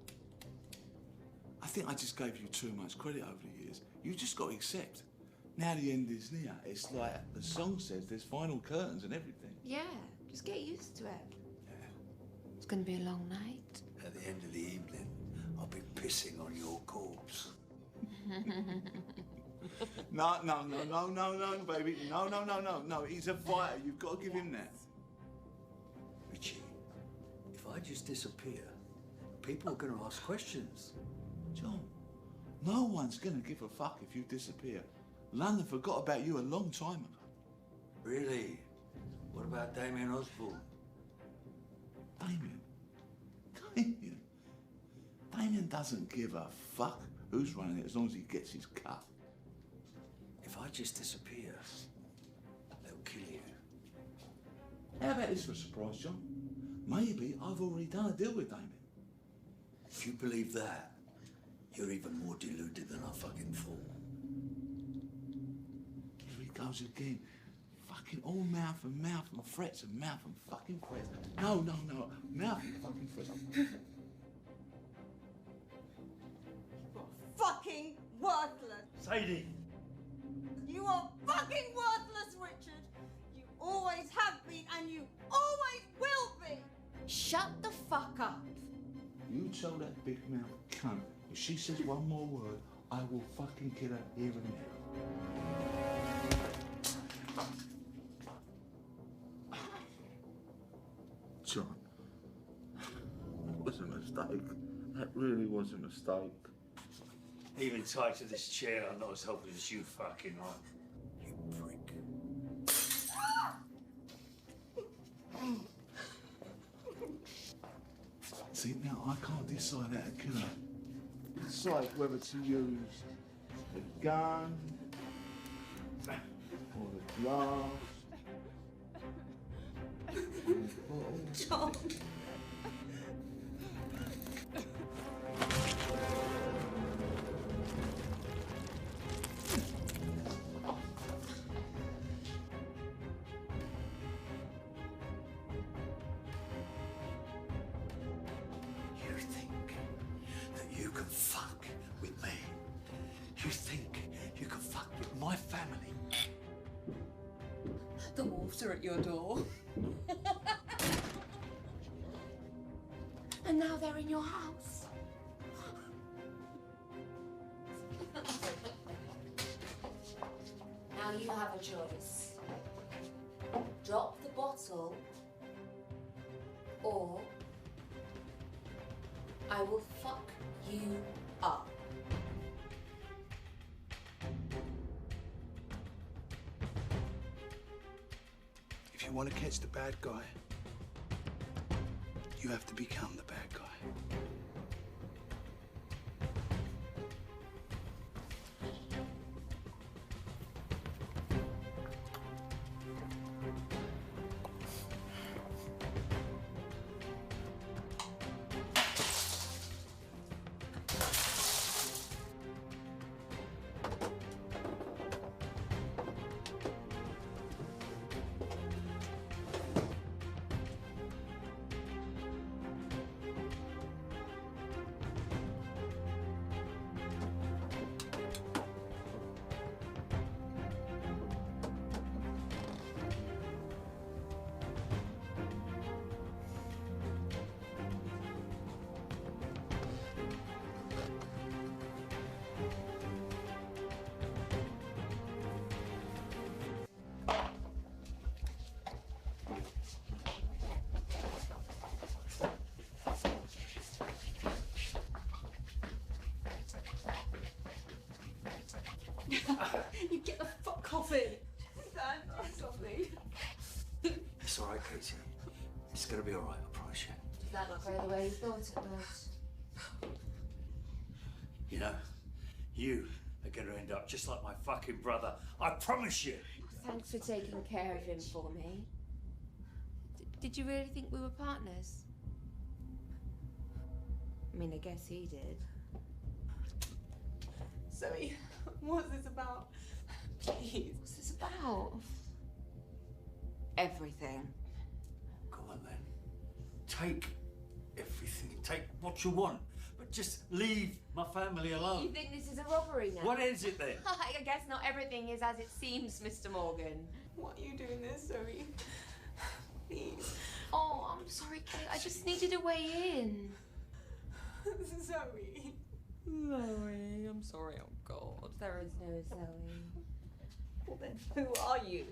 I think I just gave you too much credit over the years. You just got to accept. Now the end is near. It's like the song says, there's final curtains and everything. Yeah, just get used to it. Yeah. It's gonna be a long night. At the end of the evening, I'll be pissing on your corpse. No, baby. No. He's a fighter. You've got to give him that. Richie, if I just disappear, people are going to ask questions. John, no one's going to give a fuck if you disappear. London forgot about you a long time ago. Really? What about Damien Osborne? Damien doesn't give a fuck who's running it as long as he gets his cut. If I just disappear, they'll kill you. How about this for a surprise, John? Maybe I've already done a deal with Damien. If you believe that, you're even more deluded than I fucking thought. Here he goes again. Fucking all mouth and threats and mouth and fucking threats. No. Mouth and fucking threats. Fucking worthless. Sadie! You are fucking worthless, Richard. You always have been and you always will be. Shut the fuck up. You tell that big mouth cunt, if she says one more word, I will fucking kill her here and now. John, that was a mistake. That really was a mistake. Even tied to this chair, I'm not as helpless as you fucking are. You prick. See, now I can't decide how to kill her. Decide whether to use the gun or the glass. John. You think that you can fuck with me? You think you can fuck with my family? The wolves are at your door. And now they're in your house. Now you have a choice. Drop the bottle, or I will fuck you up. You want to catch the bad guy, you have to become the bad guy. You get the fuck off it. Dad, I'm sorry. It's all right, Katie. It's gonna be all right, I promise you. Did that not go the way you thought it would? You know, you are gonna end up just like my fucking brother. I promise you. Thanks for taking care of him for me. Did you really think we were partners? I mean, I guess he did. Zoe, what's this about? Please. What's this about? Everything. Come on then. Take everything. Take what you want. But just leave my family alone. You think this is a robbery now? What is it then? I guess not everything is as it seems, Mr. Morgan. Why are you doing this, Zoe? Please. Oh, I'm sorry, Kate. I just needed a way in. Zoe. Zoe, I'm sorry. Oh, God. There is no Zoe. Well then, who are you?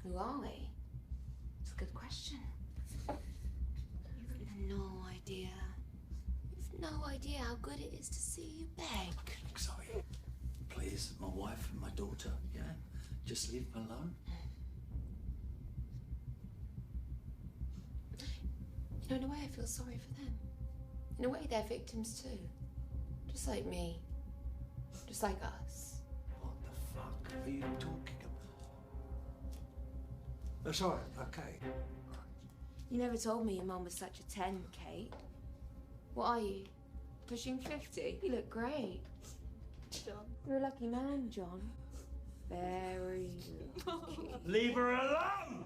Who are we? It's a good question. You've no idea. You've no idea how good it is to see you beg. Zoe, please, my wife and my daughter, yeah? Just leave me alone. You know, in a way, I feel sorry for them. In a way, they're victims too. Just like me. Just like us. What the fuck are you talking about? That's all right, okay. You never told me your mum was such a 10, Kate. What are you? Pushing 50? You look great. John. You're a lucky man, John. Very lucky. Leave her alone!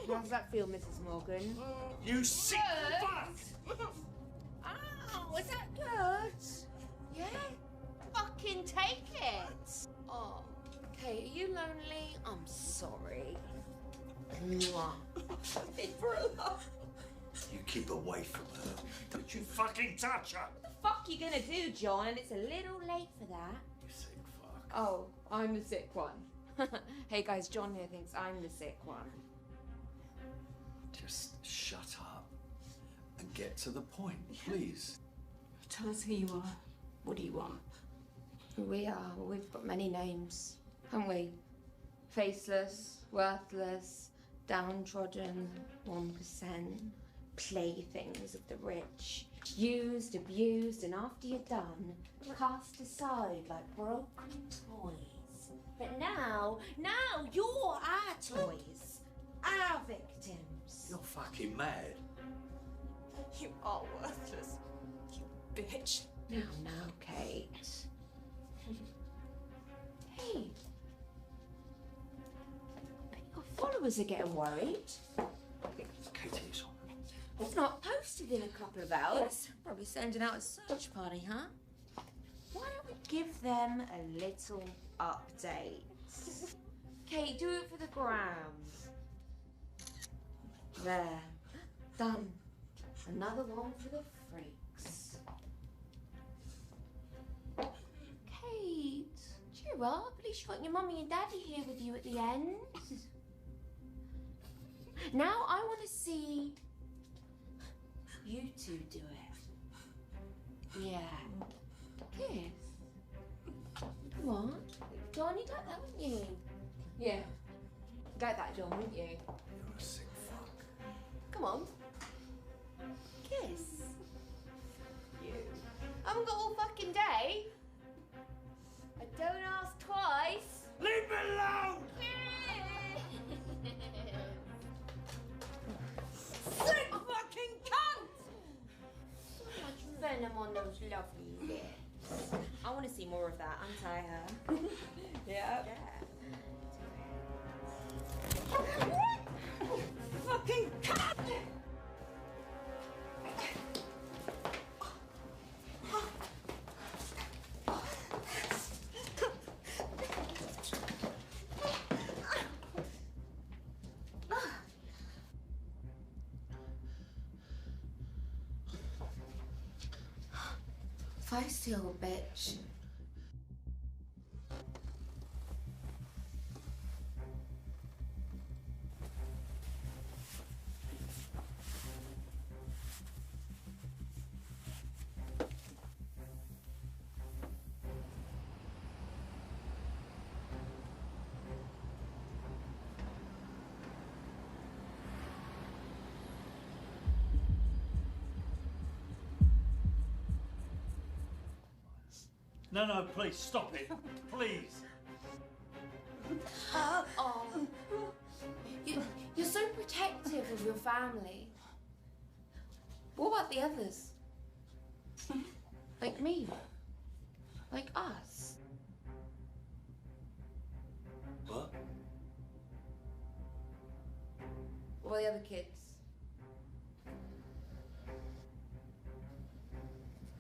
How does that feel, Mrs. Morgan? You sick fuck! Oh, is that good? Yeah? Fucking take it! Oh, Kate, are you lonely? I'm sorry. Mwah. Leave her alone. You keep away from her. Don't you fucking touch her! What the fuck are you gonna do, John? It's a little late for that. You sick fuck. Oh, I'm the sick one. Hey guys, John here thinks I'm the sick one. Just shut up and get to the point, please. Tell us who you are. What do you want? Who we are? Well, we've got many names, haven't we? Faceless, worthless, downtrodden, 1%, playthings of the rich, used, abused, and after you're done, cast aside like broken toys. But now you're our toys, our victims. You're fucking mad. You are worthless. You bitch. Now, Kate. Hey. Bet your followers are getting worried. Katie, It's not posted in a couple of hours. Probably sending out a search party, huh? Why don't we give them a little update? Kate, do it for the gram. There. Done. Another one for the freaks. Kate, cheer up. At least you got your mummy and daddy here with you at the end. Now I want to see you two do it. Yeah. Kiss. Come on. John, you'd like that, wouldn't you? Yeah. You'd like that, John, wouldn't you? Come on. Kiss. You. I haven't got all fucking day. I don't ask twice. Leave me alone! Sick fucking cunt! So much venom on those lovely lips. I want to see more of that. Untie her. Yeah. Fucking cunt! Feisty old bitch. No, no, please, stop it. Please. Oh. You're so protective of your family. What about the others? Like me? Like us? What? What about the other kids?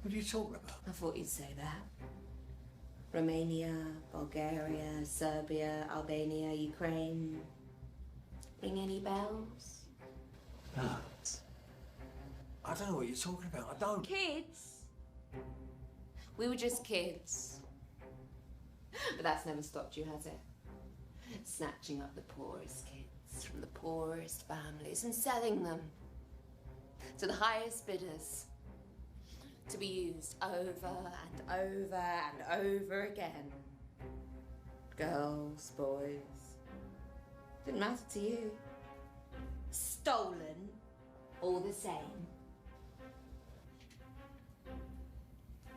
What are you talking about? I thought you'd say that. Romania, Bulgaria, Serbia, Albania, Ukraine. Ring any bells? No. I don't know what you're talking about. I don't. Kids. We were just kids. But that's never stopped you, has it? Snatching up the poorest kids from the poorest families and selling them to the highest bidders. To be used over and over and over again. Girls, boys. Didn't matter to you. Stolen, all the same.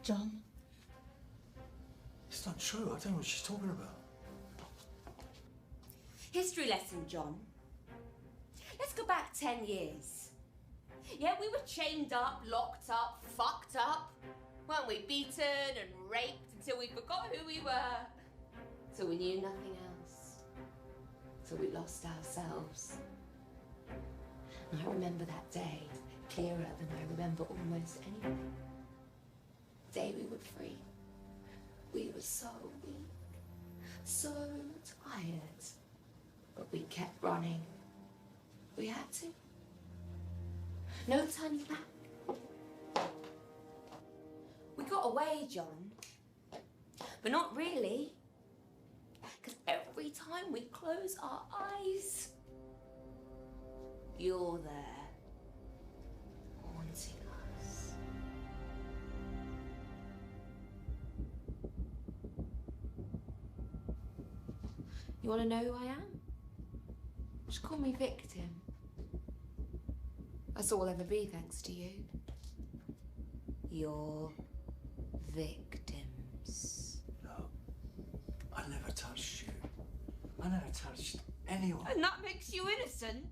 John? It's not true. I don't know what she's talking about. History lesson, John. Let's go back 10 years. Yeah, we were chained up, locked up, fucked up. Weren't we? Beaten and raped until we forgot who we were. Till we knew nothing else. Till we lost ourselves. And I remember that day clearer than I remember almost anything. The day we were free. We were so weak, so tired. But we kept running. We had to. No turning back. We got away, John. But not really. Because every time we close our eyes, you're there, haunting us. You want to know who I am? Just call me victim. That's all I'll ever be, thanks to you. You're victims. No. I never touched you. I never touched anyone. And that makes you innocent?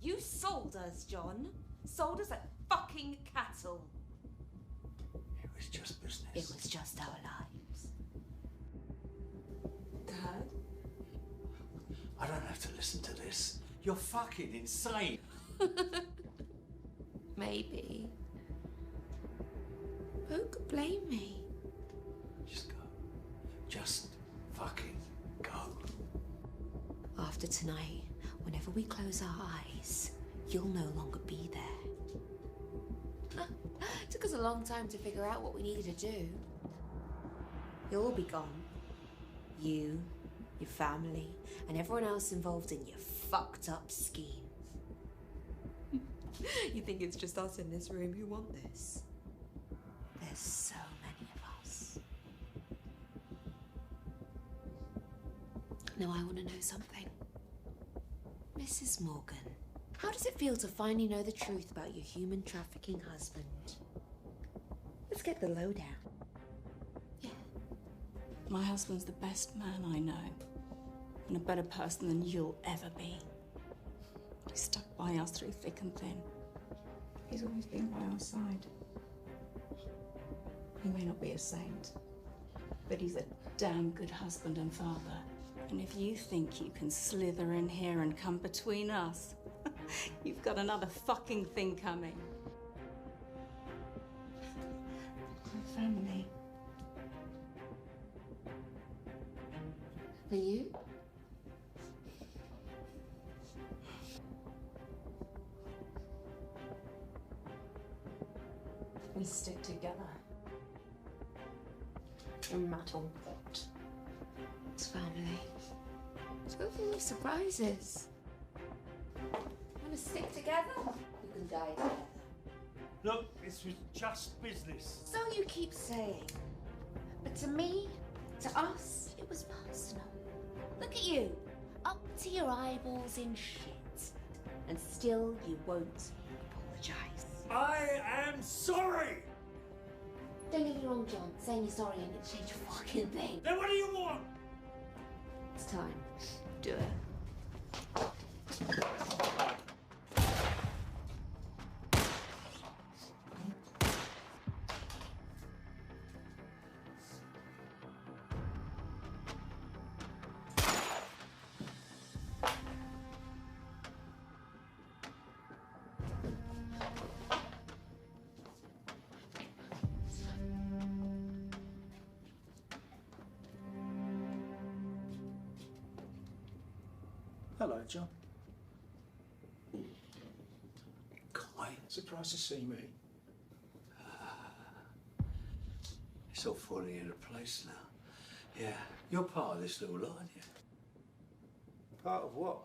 You sold us, John. Sold us like fucking cattle. It was just business. It was just our lives. Dad? I don't have to listen to this. You're fucking insane. Maybe. Who could blame me? Just go. Just fucking go. After tonight, whenever we close our eyes, you'll no longer be there. It took us a long time to figure out what we needed to do. You'll all be gone. You, your family, and everyone else involved in your fucked up scheme. You think it's just us in this room who want this? There's so many of us. Now I want to know something. Mrs. Morgan, How does it feel to finally know the truth about your human trafficking husband? Let's get the lowdown. My husband's the best man I know, and a better person than you'll ever be. He's stuck by us through thick and thin. He's always been by our side. He may not be a saint, but he's a damn good husband and father. And if you think you can slither in here and come between us, you've got another fucking thing coming. My family. And you? We stick together. No matter what. It's family. It's got full of surprises. Want to stick together? You can die together. Look, this was just business. So you keep saying. But to me, to us, it was personal. Look at you, up to your eyeballs in shit. And still you won't apologise. I am sorry! Don't get me wrong, John. Saying you're sorry ain't gonna change a fucking thing. Then what do you want? It's time. Do it. Hello, John. Quite. Surprised to see me. It's all falling into place now. Yeah, you're part of this little lot, aren't you? Part of what?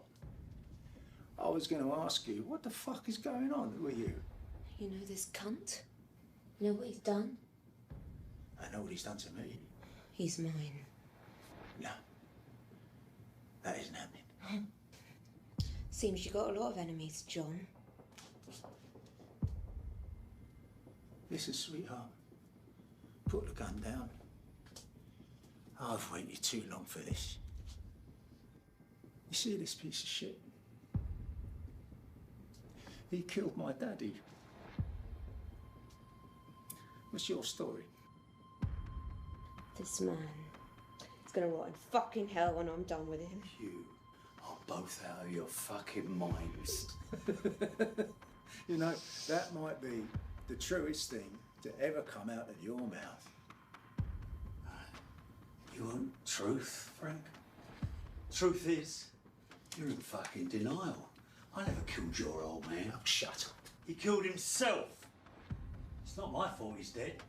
I was going to ask you, what the fuck is going on with you? You know this cunt? You know what he's done? I know what he's done to me. He's mine. No. That isn't happening. Seems you got a lot of enemies, John. Listen, sweetheart. Put the gun down. I've waited too long for this. You see this piece of shit? He killed my daddy. What's your story? This man is gonna rot in fucking hell when I'm done with him. You are both out of your fucking minds. You know, that might be the truest thing to ever come out of your mouth. You want truth, Frank? Truth is, you're in fucking denial. I never killed your old man. Oh, shut up. He killed himself. It's not my fault he's dead.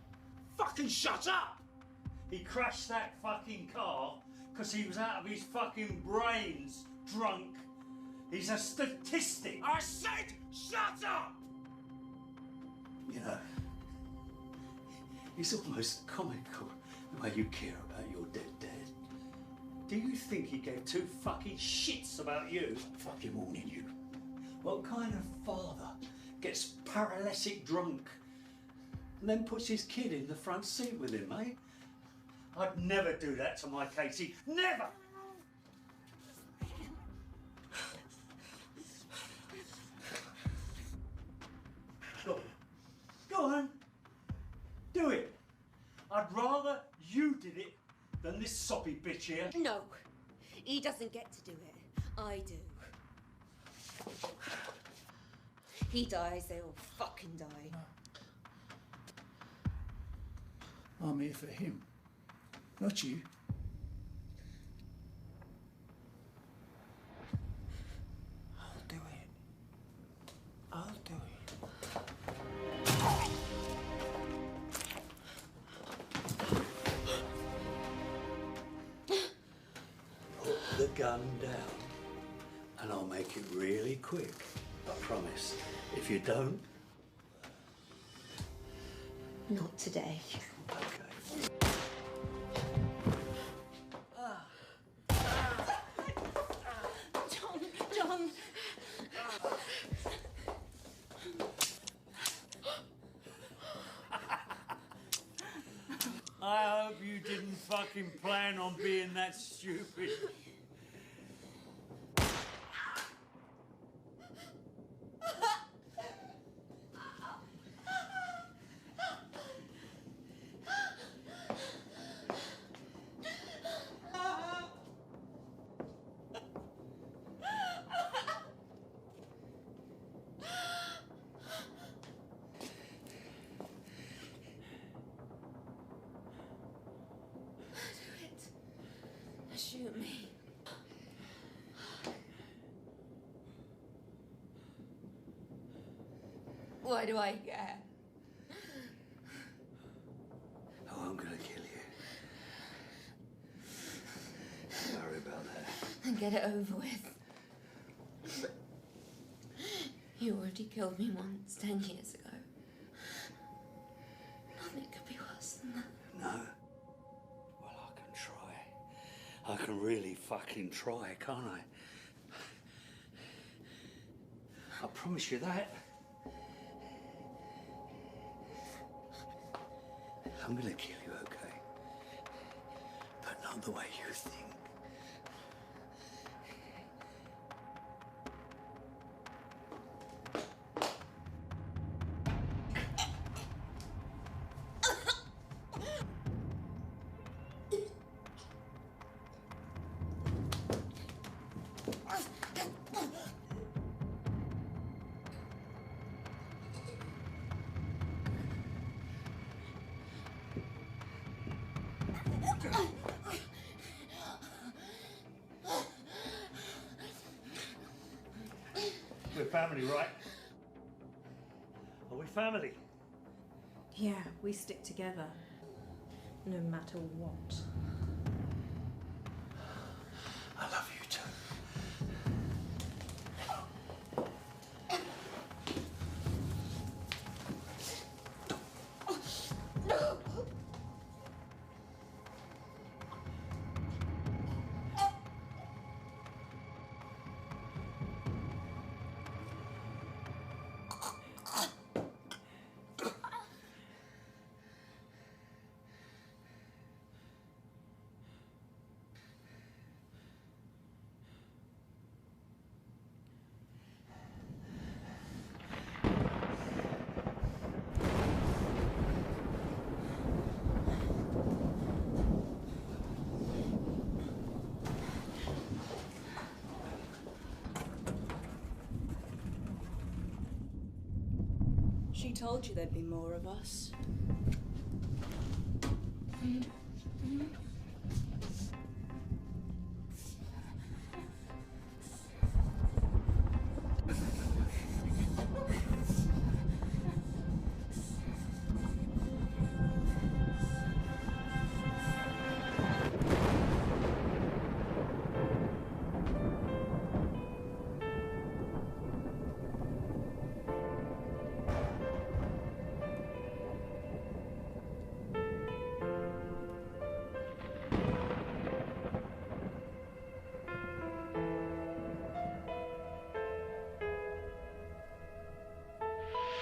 Fucking shut up! He crashed that fucking car because he was out of his fucking brains, drunk. He's a statistic. I said shut up! You know, it's almost comical the way you care about your dead dad. Do you think he gave two fucking shits about you? Fucking warning you. What kind of father gets paralytic drunk and then puts his kid in the front seat with him, mate? I'd never do that to my Katie. Never! Go on. Do it. I'd rather you did it than this soppy bitch here. No, he doesn't get to do it. I do. He dies, they all fucking die. I'm here for him, not you. I'll do it. I'll do it. Put the gun down and I'll make it really quick. I promise. If you don't... Not today. John! you didn't fucking plan on being that stupid. Shoot me. Why do I care? Oh, I'm gonna kill you. Sorry about that. And get it over with. You already killed me once 10 years ago. Nothing could be worse than that. No? Well, I can try. I can really fucking try, can't I? I promise you that. I'm gonna kill you, okay? But not the way you think. We're family, right? Are we family? Yeah, we stick together. No matter what. I love you too. She told you there'd be more of us.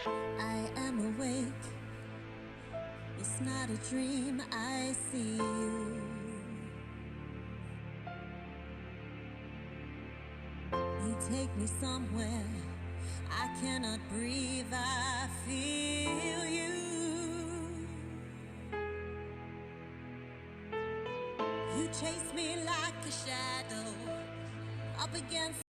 I am awake. It's not a dream, I see you. You take me somewhere I cannot breathe, I feel you. You chase me like a shadow up against